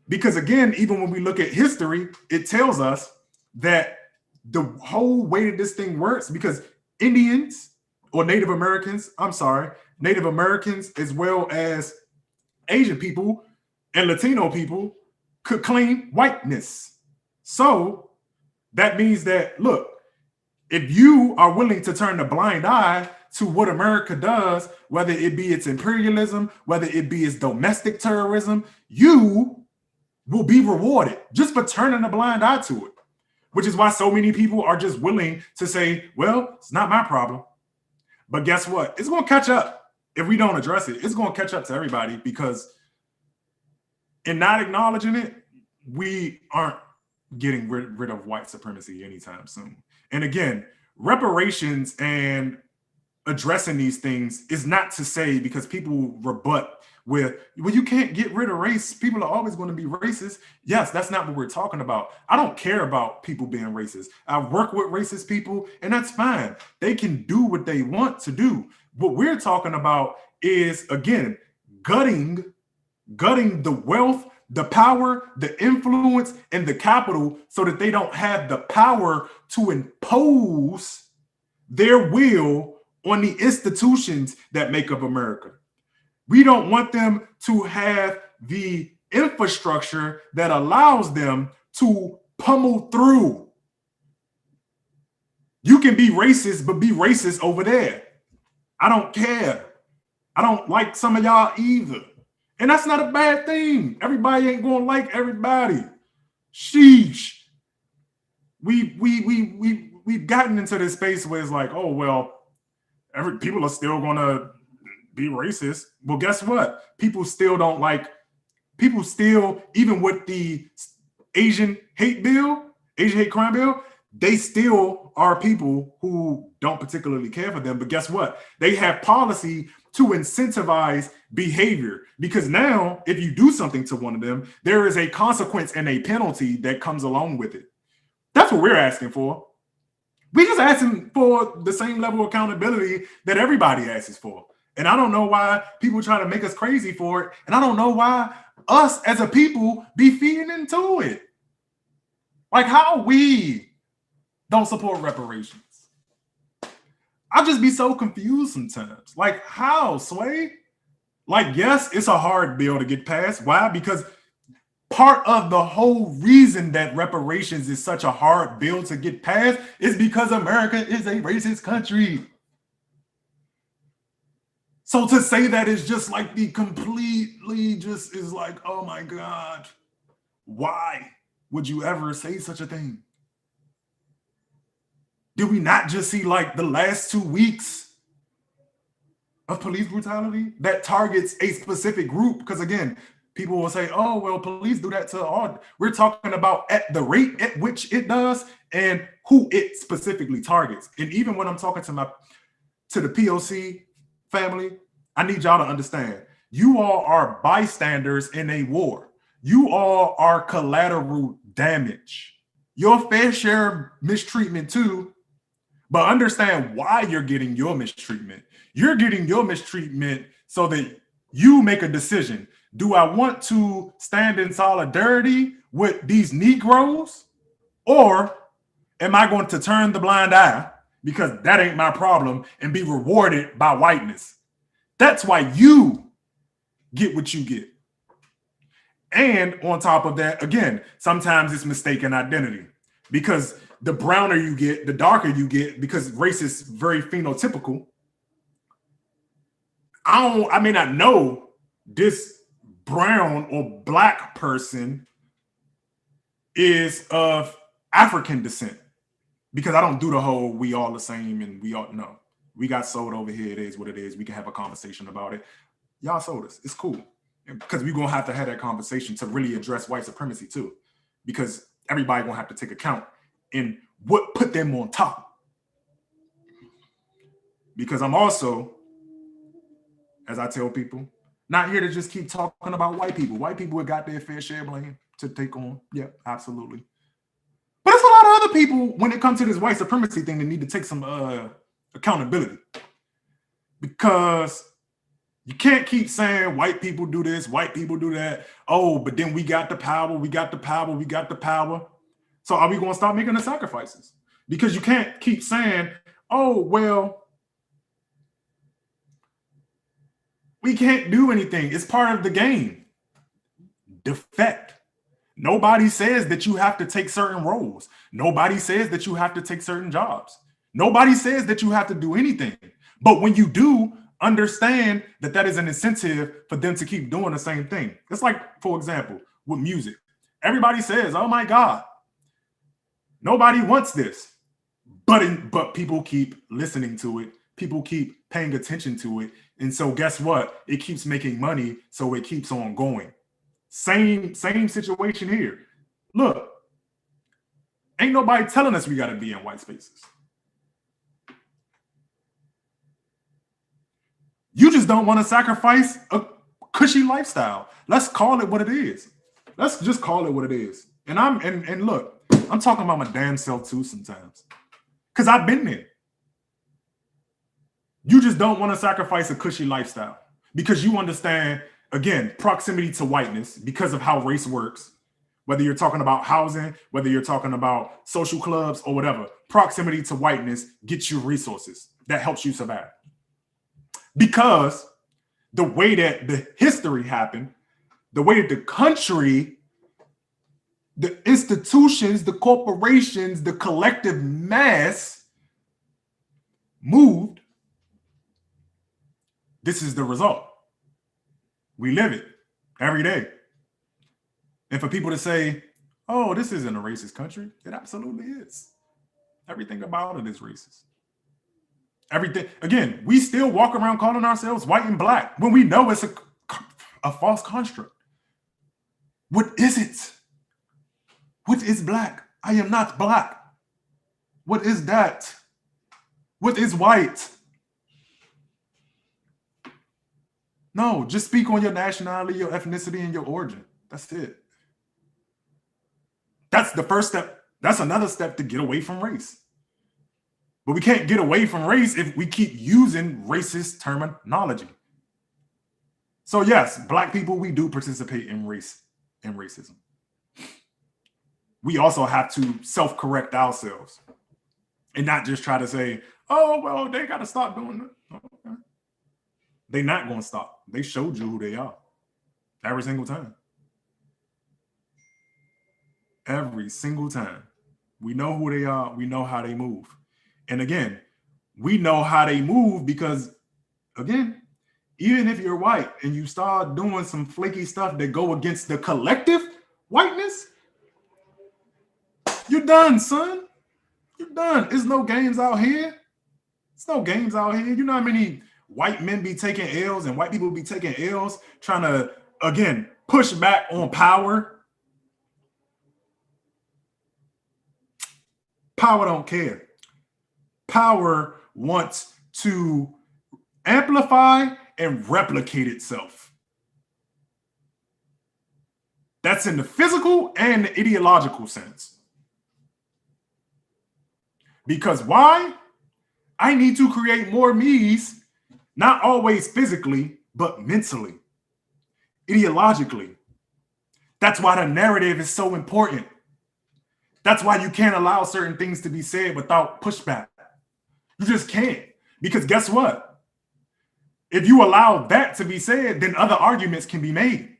Because again, even when we look at history, it tells us that the whole way that this thing works, because Indians or Native Americans as well as Asian people and Latino people could claim whiteness. So that means that, look, if you are willing to turn a blind eye to what America does, whether it be its imperialism, whether it be its domestic terrorism, you will be rewarded just for turning a blind eye to it. Which is why so many people are just willing to say, well, it's not my problem. But guess what? It's going to catch up. If we don't address it, it's going to catch up to everybody, because in not acknowledging it, we aren't getting rid of white supremacy anytime soon. And again, reparations and addressing these things is not to say, because people rebut with, well, you can't get rid of race. People are always going to be racist. Yes, that's not what we're talking about. I don't care about people being racist. I work with racist people, and that's fine. They can do what they want to do. What we're talking about is, again, gutting the wealth, the power, the influence, and the capital, so that they don't have the power to impose their will on the institutions that make up America. We don't want them to have the infrastructure that allows them to pummel through. You can be racist, but be racist over there. I don't care. I don't like some of y'all either. And that's not a bad thing. Everybody ain't going to like everybody. Sheesh. We've gotten into this space where it's like, oh, well, people are still going to be racist. Well, guess what? People still don't like, people still, even with the Asian hate bill, Asian hate crime bill, they still are people who don't particularly care for them. But guess what? They have policy to incentivize behavior, because now if you do something to one of them, there is a consequence and a penalty that comes along with it. That's what we're asking for. We're just asking for the same level of accountability that everybody asks for. And I don't know why people try to make us crazy for it. And I don't know why us as a people be feeding into it. Like how we don't support reparations. I just be so confused sometimes. Like how, Sway? Like, yes, it's a hard bill to get passed. Why? Because part of the whole reason that reparations is such a hard bill to get passed is because America is a racist country. So to say that is just like the completely just is like, oh my God, why would you ever say such a thing? Did we not just see like the last 2 weeks of police brutality that targets a specific group? Because again, people will say, oh, well, police do that to all. We're talking about at the rate at which it does and who it specifically targets. And even when I'm talking to the POC family, I need y'all to understand, you all are bystanders in a war. You all are collateral damage. Your fair share of mistreatment too, but understand why you're getting your mistreatment. You're getting your mistreatment so that you make a decision. Do I want to stand in solidarity with these Negroes, or am I going to turn the blind eye because that ain't my problem and be rewarded by whiteness? That's why you get what you get. And on top of that, again, sometimes it's mistaken identity, because the browner you get, the darker you get, because race is very phenotypical. I may not know this brown or black person is of African descent, because I don't do the whole we all the same and we all know. We got sold over here. It is what it is. We can have a conversation about it. Y'all sold us. It's cool. Because we're going to have that conversation to really address white supremacy too. Because everybody going to have to take account in what put them on top. Because I'm also, as I tell people, not here to just keep talking about white people. White people have got their fair share of blame to take on. Yeah, absolutely. But it's a lot of other people when it comes to this white supremacy thing that need to take some accountability. Because you can't keep saying white people do this, white people do that. Oh, but then we got the power, we got the power, we got the power. So are we going to start making the sacrifices? Because you can't keep saying, oh, well, we can't do anything. It's part of the game. Defect. Nobody says that you have to take certain roles. Nobody says that you have to take certain jobs. Nobody says that you have to do anything. But when you do, understand that that is an incentive for them to keep doing the same thing. It's like, for example, with music. Everybody says, oh my God, nobody wants this. But people keep listening to it. People keep paying attention to it. And so guess what? It keeps making money, so it keeps on going. Same situation here. Look, ain't nobody telling us we got to be in white spaces. You just don't want to sacrifice a cushy lifestyle. Let's call it what it is. Let's just call it what it is. And look, I'm talking about my damn self too sometimes, because I've been there. You just don't want to sacrifice a cushy lifestyle because you understand, again, proximity to whiteness because of how race works. Whether you're talking about housing, whether you're talking about social clubs or whatever, proximity to whiteness gets you resources that helps you survive. Because the way that the history happened, the way that the country, the institutions, the corporations, the collective mass moved, this is the result. We live it every day. And for people to say, oh, this isn't a racist country, it absolutely is. Everything about it is racist. Everything, again, we still walk around calling ourselves white and black when we know it's a false construct. What is it? What is black? I am not black. What is that? What is white? No, just speak on your nationality, your ethnicity, and your origin. That's it. That's the first step. That's another step to get away from race. But we can't get away from race if we keep using racist terminology. So yes, black people, we do participate in race and racism. We also have to self-correct ourselves and not just try to say, oh, well, they got to stop doing that. Okay. They're not going to stop. They showed you who they are every single time. Every single time. We know who they are. We know how they move. And again, we know how they move because, again, even if you're white and you start doing some flaky stuff that go against the collective whiteness, you're done, son. You're done. There's no games out here. It's no games out here. You know how many white men be taking L's and white people be taking L's trying to, again, push back on power. Power don't care. Power wants to amplify and replicate itself. That's in the physical and the ideological sense. Because why? I need to create more me's, not always physically, but mentally, ideologically. That's why the narrative is so important. That's why you can't allow certain things to be said without pushback. You just can't. Because guess what? If you allow that to be said, then other arguments can be made.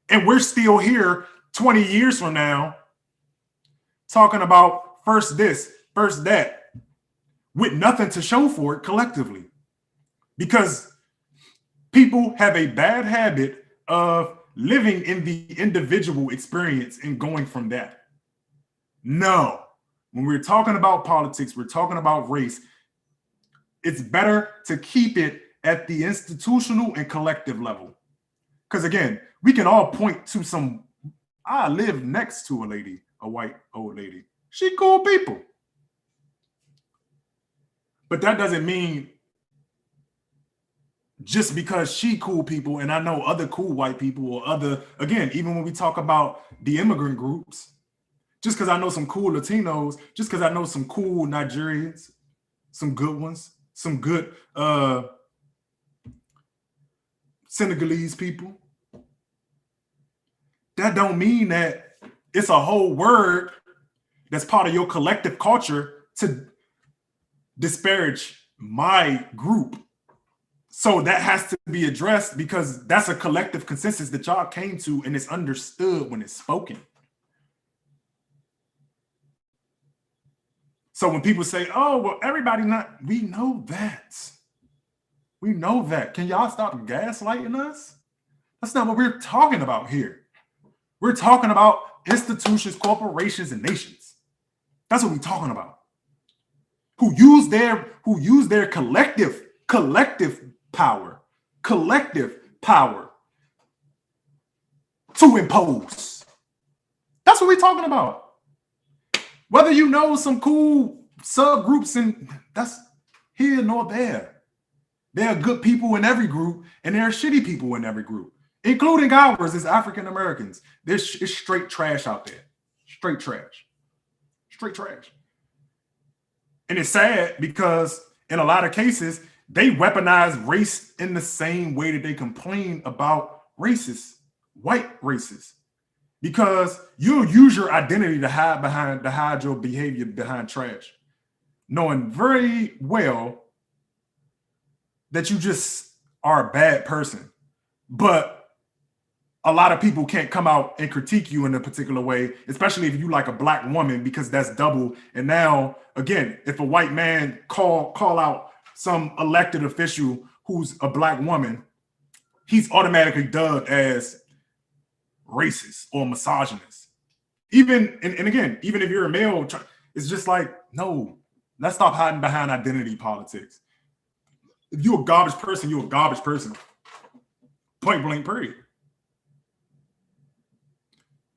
And we're still here 20 years from now talking about first this, first that, with nothing to show for it collectively. Because people have a bad habit of living in the individual experience and going from that. No, when we're talking about politics, we're talking about race, it's better to keep it at the institutional and collective level. Because again, we can all point to some, I live next to a lady, a white old lady. She cool people. But that doesn't mean just because she cool people and I know other cool white people or other, again, even when we talk about the immigrant groups, just because I know some cool Latinos, just because I know some cool Nigerians, some good ones, some good Senegalese people, that don't mean that it's a whole word that's part of your collective culture to disparage my group. So that has to be addressed because that's a collective consensus that y'all came to and it's understood when it's spoken. So when people say, oh, well, everybody not, we know that. We know that. Can y'all stop gaslighting us? That's not what we're talking about here. We're talking about institutions, corporations, and nations. That's what we're talking about. Who use their collective power to impose. That's what we're talking about. Whether you know some cool subgroups, and that's here nor there. There are good people in every group, and there are shitty people in every group, including ours as African Americans. There's straight trash out there. Straight trash. Straight trash. And it's sad because in a lot of cases, they weaponize race in the same way that they complain about racists, white racists. Because you'll use your identity to hide your behavior behind trash, knowing very well that you just are a bad person. But a lot of people can't come out and critique you in a particular way, especially if you like a black woman, because that's double. And now, again, if a white man call out some elected official who's a black woman, he's automatically dubbed as racist or misogynist. Even and again, even if you're a male, it's just like, no, Let's stop hiding behind identity politics. If you're a garbage person, you're a garbage person. Point blank, period.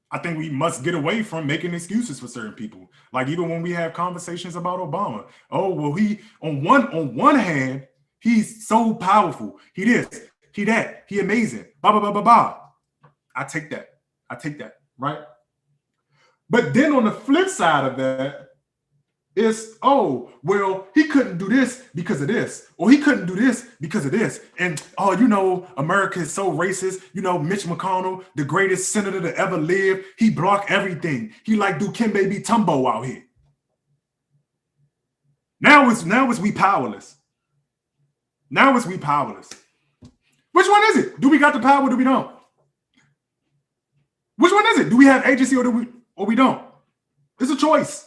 I think we must get away from making excuses for certain people. Like even when we have conversations about Obama, oh well, he on one hand, he's so powerful. He this, he that, he amazing. Blah blah blah blah blah. I take that. I take that. Right. But then on the flip side of that, is, oh, well, he couldn't do this because of this, or he couldn't do this because of this. And, oh, you know, America is so racist. You know, Mitch McConnell, the greatest senator to ever live, he blocked everything. He like do Kim Baby Tumbo out here. Now it's we powerless. Now it's we powerless. Which one is it? Do we got the power or do we don't? Which one is it? Do we have agency or we don't? It's a choice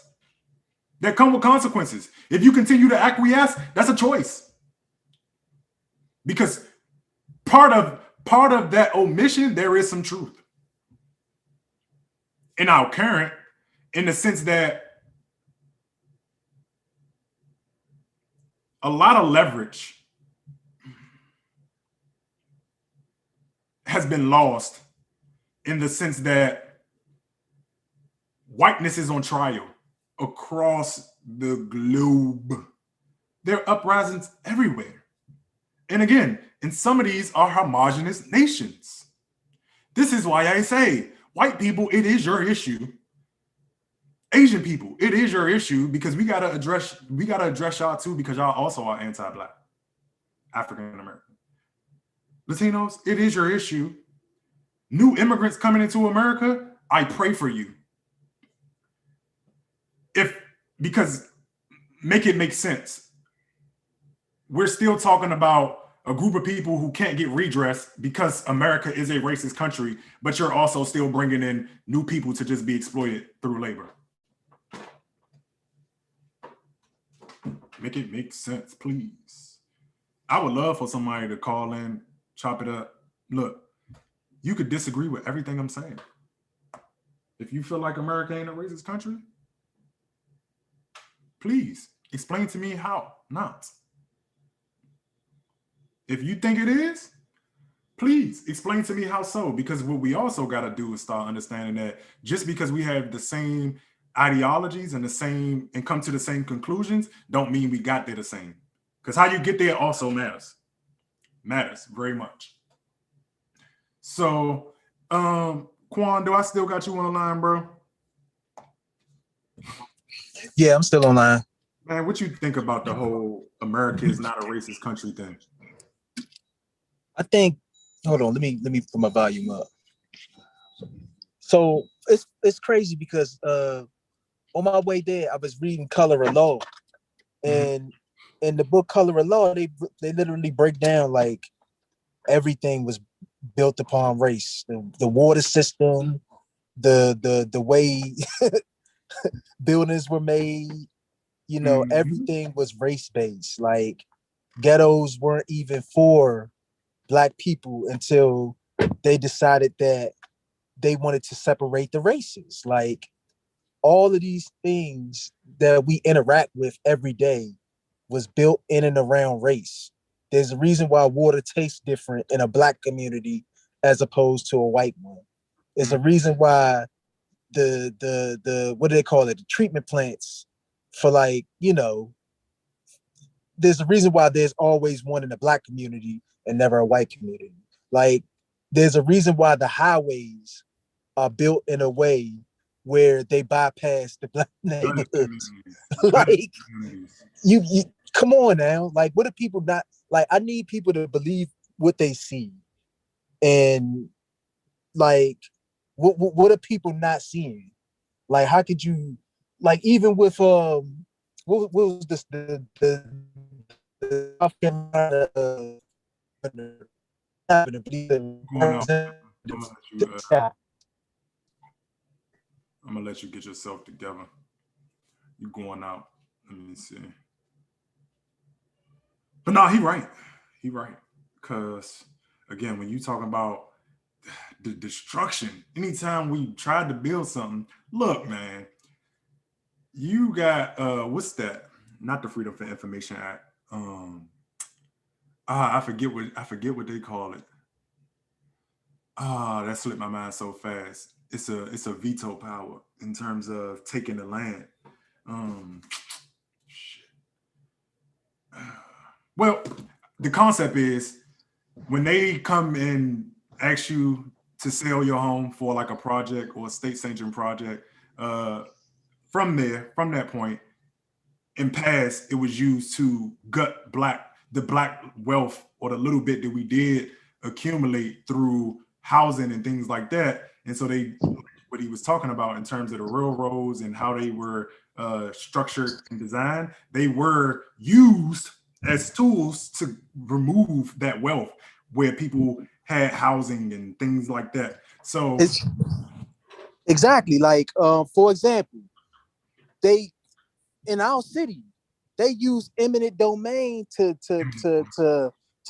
that come with consequences. If you continue to acquiesce, that's a choice. Because part of that omission, there is some truth in our current, in the sense that a lot of leverage has been lost, in the sense that whiteness is on trial across the globe. There are uprisings everywhere. And again, and some of these are homogenous nations. This is why I say, white people, it is your issue. Asian people, it is your issue, because we gotta address y'all too, because y'all also are anti-Black, African American. Latinos, it is your issue. New immigrants coming into America, I pray for you. Because make it make sense. We're still talking about a group of people who can't get redress because America is a racist country, but you're also still bringing in new people to just be exploited through labor. Make it make sense, please. I would love for somebody to call in, chop it up. Look, you could disagree with everything I'm saying. If you feel like America ain't a racist country, please explain to me how not. If you think it is, please explain to me how so. Because what we also got to do is start understanding that just because we have the same ideologies and come to the same conclusions, don't mean we got there the same. Because how you get there also matters very much. So, Quan, do I still got you on the line, bro? Yeah, I'm still online. Man, what you think about the whole America is not a racist country thing? I think, hold on, let me put my volume up. So it's crazy because on my way there, I was reading Color of Law, and in the book Color of Law, they literally break down like everything was built upon race, the water system, the way buildings were made, you know, everything was race-based. Like ghettos weren't even for Black people until they decided that they wanted to separate the races. Like all of these things that we interact with every day was built in and around race. There's a reason why water tastes different in a Black community as opposed to a white one. There's a reason why the what do they call it? The treatment plants for, like, you know, there's a reason why there's always one in the Black community and never a white community. Like there's a reason why the highways are built in a way where they bypass the Black neighborhoods. Like you come on now. Like what are people not like? I need people to believe what they see. And like what are people not seeing? Like how could you, like, even with what was this the South Carolina I'm gonna let you get yourself together. You're going out. Let me see. But no, he right. Because again, when you talk about the destruction, anytime we tried to build something, look, man, you got what's that? not the Freedom for Information Act. I forget what they call it. That slipped my mind so fast. It's a veto power in terms of taking the land. Um, shit. Well, the concept is when they come and ask you to sell your home for like a project or a state sanctioned project, uh, from that point, in past, it was used to gut the black wealth or the little bit that we did accumulate through housing and things like that. And so they, what he was talking about in terms of the railroads and how they were structured and designed, they were used as tools to remove that wealth where people had housing and things like that. So It's exactly like, for example, they in our city, they use eminent domain to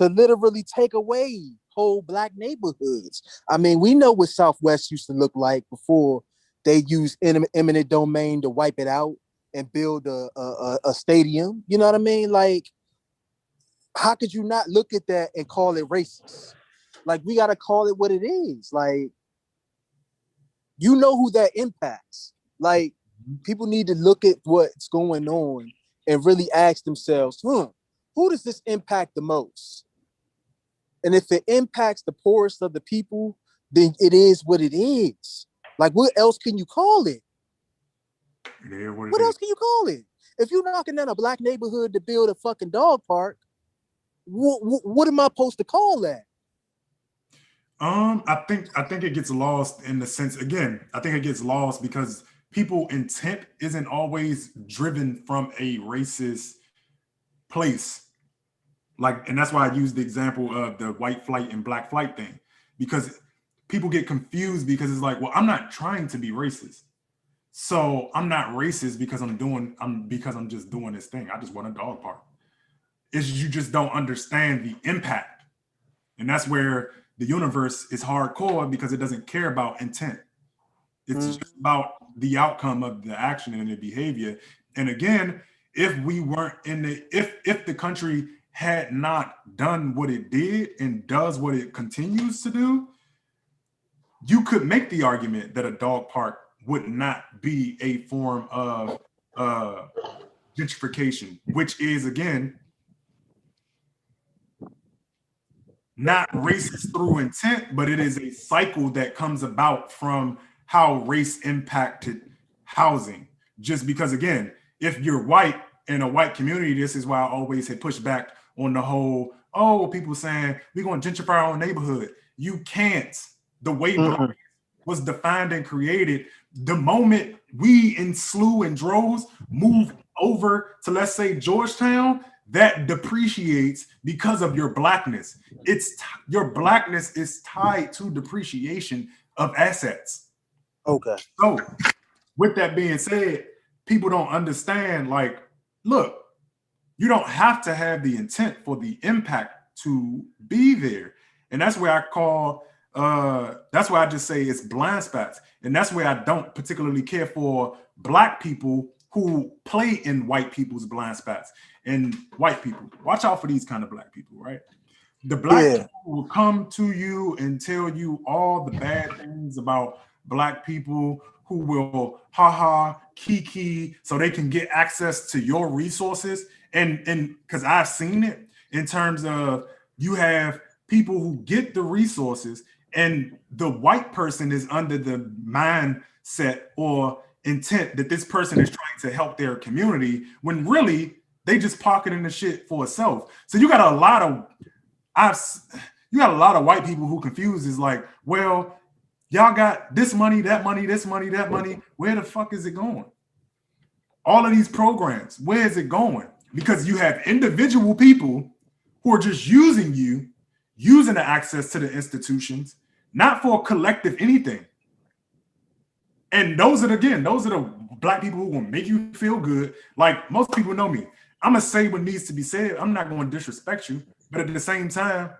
literally take away whole black neighborhoods. I mean, we know what Southwest used to look like before they used eminent domain to wipe it out and build a stadium. You know what I mean? Like, how could you not look at that and call it racist? Like, we gotta call it what it is. Like, you know who that impacts. Like, people need to look at what's going on and really ask themselves, who does this impact the most? And if it impacts the poorest of the people, then it is what it is. Like, what else can you call it? What else can you call it? If you're knocking down a black neighborhood to build a fucking dog park, what am I supposed to call that? I think it gets lost in the sense, again, I think it gets lost because people intent isn't always driven from a racist place. Like, and that's why I use the example of the white flight and black flight thing, because people get confused because it's like, well, I'm not trying to be racist. So I'm not racist because I'm just doing this thing. I just want a dog park. It's you just don't understand the impact. And that's where the universe is hardcore because it doesn't care about intent. It's just about the outcome of the action and the behavior. And again, if we weren't in the if the country had not done what it did and does what it continues to do, you could make the argument that a dog park would not be a form of gentrification, which is again not racist through intent, but it is a cycle that comes about from how race impacted housing. Just because, again, if you're white in a white community, this is why I always had pushed back on the whole, oh, people saying we're going to gentrify our neighborhood. You can't. The way black was defined and created, the moment we in slew and droves move over to, let's say, Georgetown, that depreciates because of your blackness. Your blackness is tied to depreciation of assets. Okay. So, with that being said, people don't understand. Like, look, you don't have to have the intent for the impact to be there, and that's where I call. That's why I just say it's blind spots, and that's where I don't particularly care for black people who play in white people's blind spots. And white people, watch out for these kind of black people, right? The black people will come to you and tell you all the bad things about black people, who will haha kiki so they can get access to your resources. And because I've seen it in terms of you have people who get the resources and the white person is under the mindset or intent that this person is trying to help their community when really they just pocketing the shit for itself. So you got a lot of white people who confuse is like, well, y'all got this money, that money, this money, that money. Where the fuck is it going? All of these programs, where is it going? Because you have individual people who are just using you, using the access to the institutions, not for a collective anything. And those are the black people who will make you feel good. Like most people know me. I'm gonna say what needs to be said. I'm not going to disrespect you, but at the same time,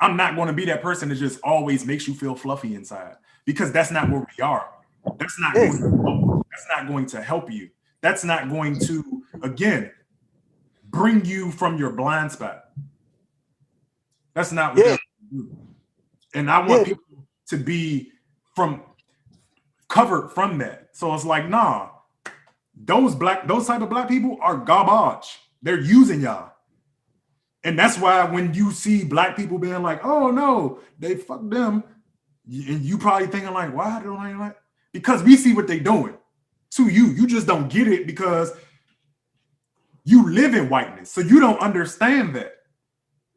I'm not going to be that person that just always makes you feel fluffy inside, because that's not where we are. That's not going to help you. That's not going to again, bring you from your blind spot. That's not what they're do. And I want people to be covered from that. So it's like, nah, those type of black people are garbage. They're using y'all. And that's why when you see black people being like, oh no, they fuck them, and you probably thinking like, why don't I like? Because we see what they doing to you. You just don't get it because you live in whiteness. So you don't understand that.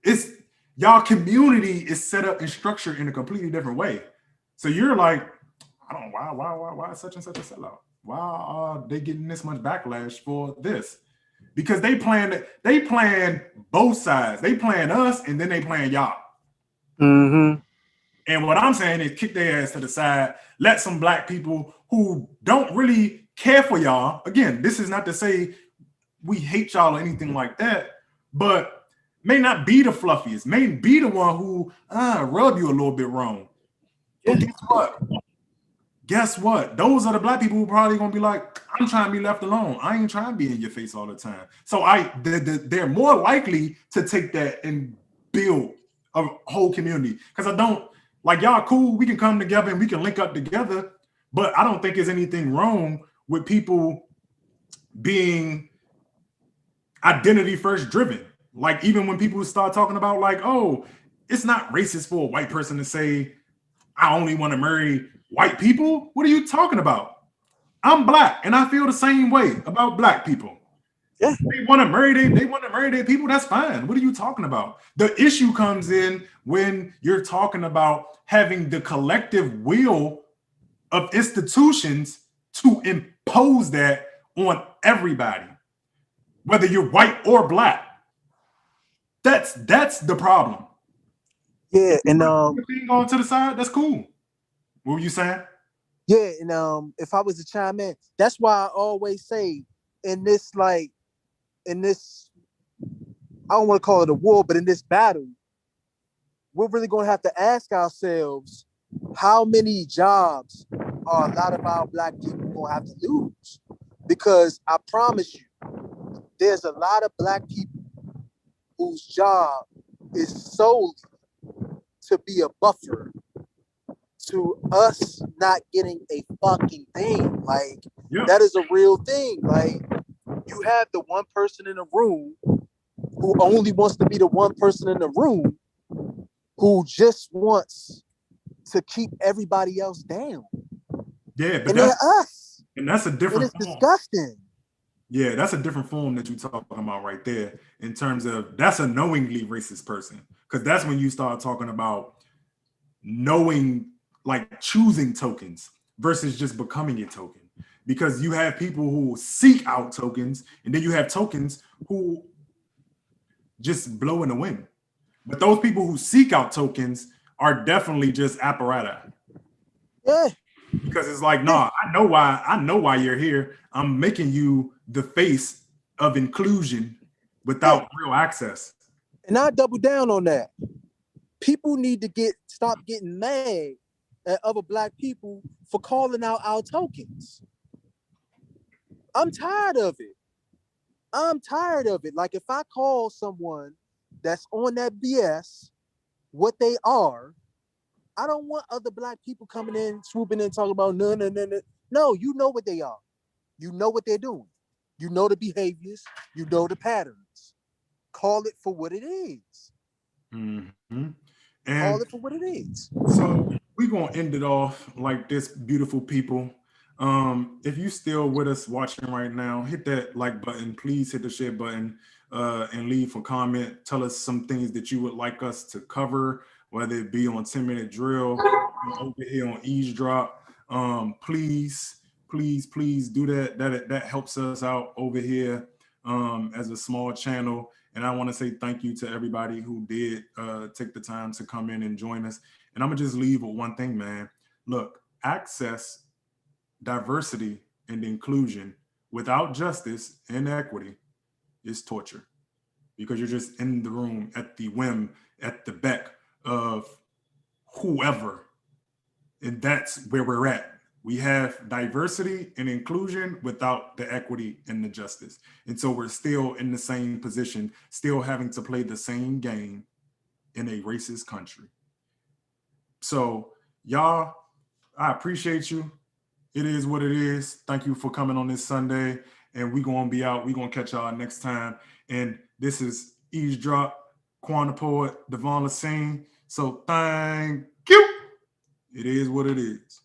It's y'all community is set up and structured in a completely different way. So you're like, I don't know why such and such a sellout? Why are they getting this much backlash for this? Because they plan both sides. They plan us and then they plan y'all. Mm-hmm. And what I'm saying is kick their ass to the side. Let some black people who don't really care for y'all. Again, this is not to say we hate y'all or anything like that, but may not be the fluffiest, may be the one who rub you a little bit wrong. But guess what? Those are the black people who probably gonna be like, I'm trying to be left alone. I ain't trying to be in your face all the time. So they're more likely to take that and build a whole community. Because I don't like y'all cool. We can come together and we can link up together. But I don't think there's anything wrong with people being identity first driven. Like even when people start talking about like, oh, it's not racist for a white person to say, I only want to marry white people. What are you talking about? I'm black and I feel the same way about black people. Yeah. They want to marry their people. That's fine. What are you talking about? The issue comes in when you're talking about having the collective will of institutions to impose that on everybody, whether you're white or black. That's the problem. Yeah, and being on to the side, that's cool. What were you saying? Yeah, and if I was to chime in, that's why I always say in this I don't want to call it a war, but in this battle, we're really going to have to ask ourselves how many jobs are a lot of our black people going to have to lose? Because I promise you, there's a lot of black people whose job is solely to be a buffer to us not getting a fucking thing. Like, that is a real thing. Like, you have the one person in the room who only wants to be the one person in the room who just wants to keep everybody else down. Yeah, but and they're us. And that's a different It's disgusting. Yeah, that's a different form that you're talking about right there in terms of that's a knowingly racist person. Because that's when you start talking about knowing, like choosing tokens versus just becoming a token. Because you have people who seek out tokens and then you have tokens who just blow in the wind. But those people who seek out tokens are definitely just apparatus. Yeah. Because it's like, nah, I know why you're here. I'm making you the face of inclusion without real access. And I double down on that. People need to stop getting mad at other black people for calling out our tokens. I'm tired of it. Like, if I call someone that's on that BS what they are, I don't want other black people coming in, swooping in, talking about no. No, you know what they are. You know what they're doing. You know the behaviors. You know the patterns. Call it for what it is. Mm-hmm. Call it for what it is. So we're going to end it off like this, beautiful people. If you still with us watching right now, hit that like button. Please hit the share button and leave a comment. Tell us some things that you would like us to cover, whether it be on 10-minute drill, over here on eavesdrop. Please do that. That helps us out over here as a small channel. And I want to say thank you to everybody who did take the time to come in and join us. And I'm gonna just leave with one thing, man. Look, access, diversity, and inclusion without justice and equity is torture, because you're just in the room at the whim, at the beck of whoever. And that's where we're at. We have diversity and inclusion without the equity and the justice. And so we're still in the same position, still having to play the same game in a racist country. So, y'all, I appreciate you. It is what it is. Thank you for coming on this Sunday. And we're going to be out. We're going to catch y'all next time. And this is Eavesdrop, Quan the Poet, Devon Lassine. So thank you. It is what it is.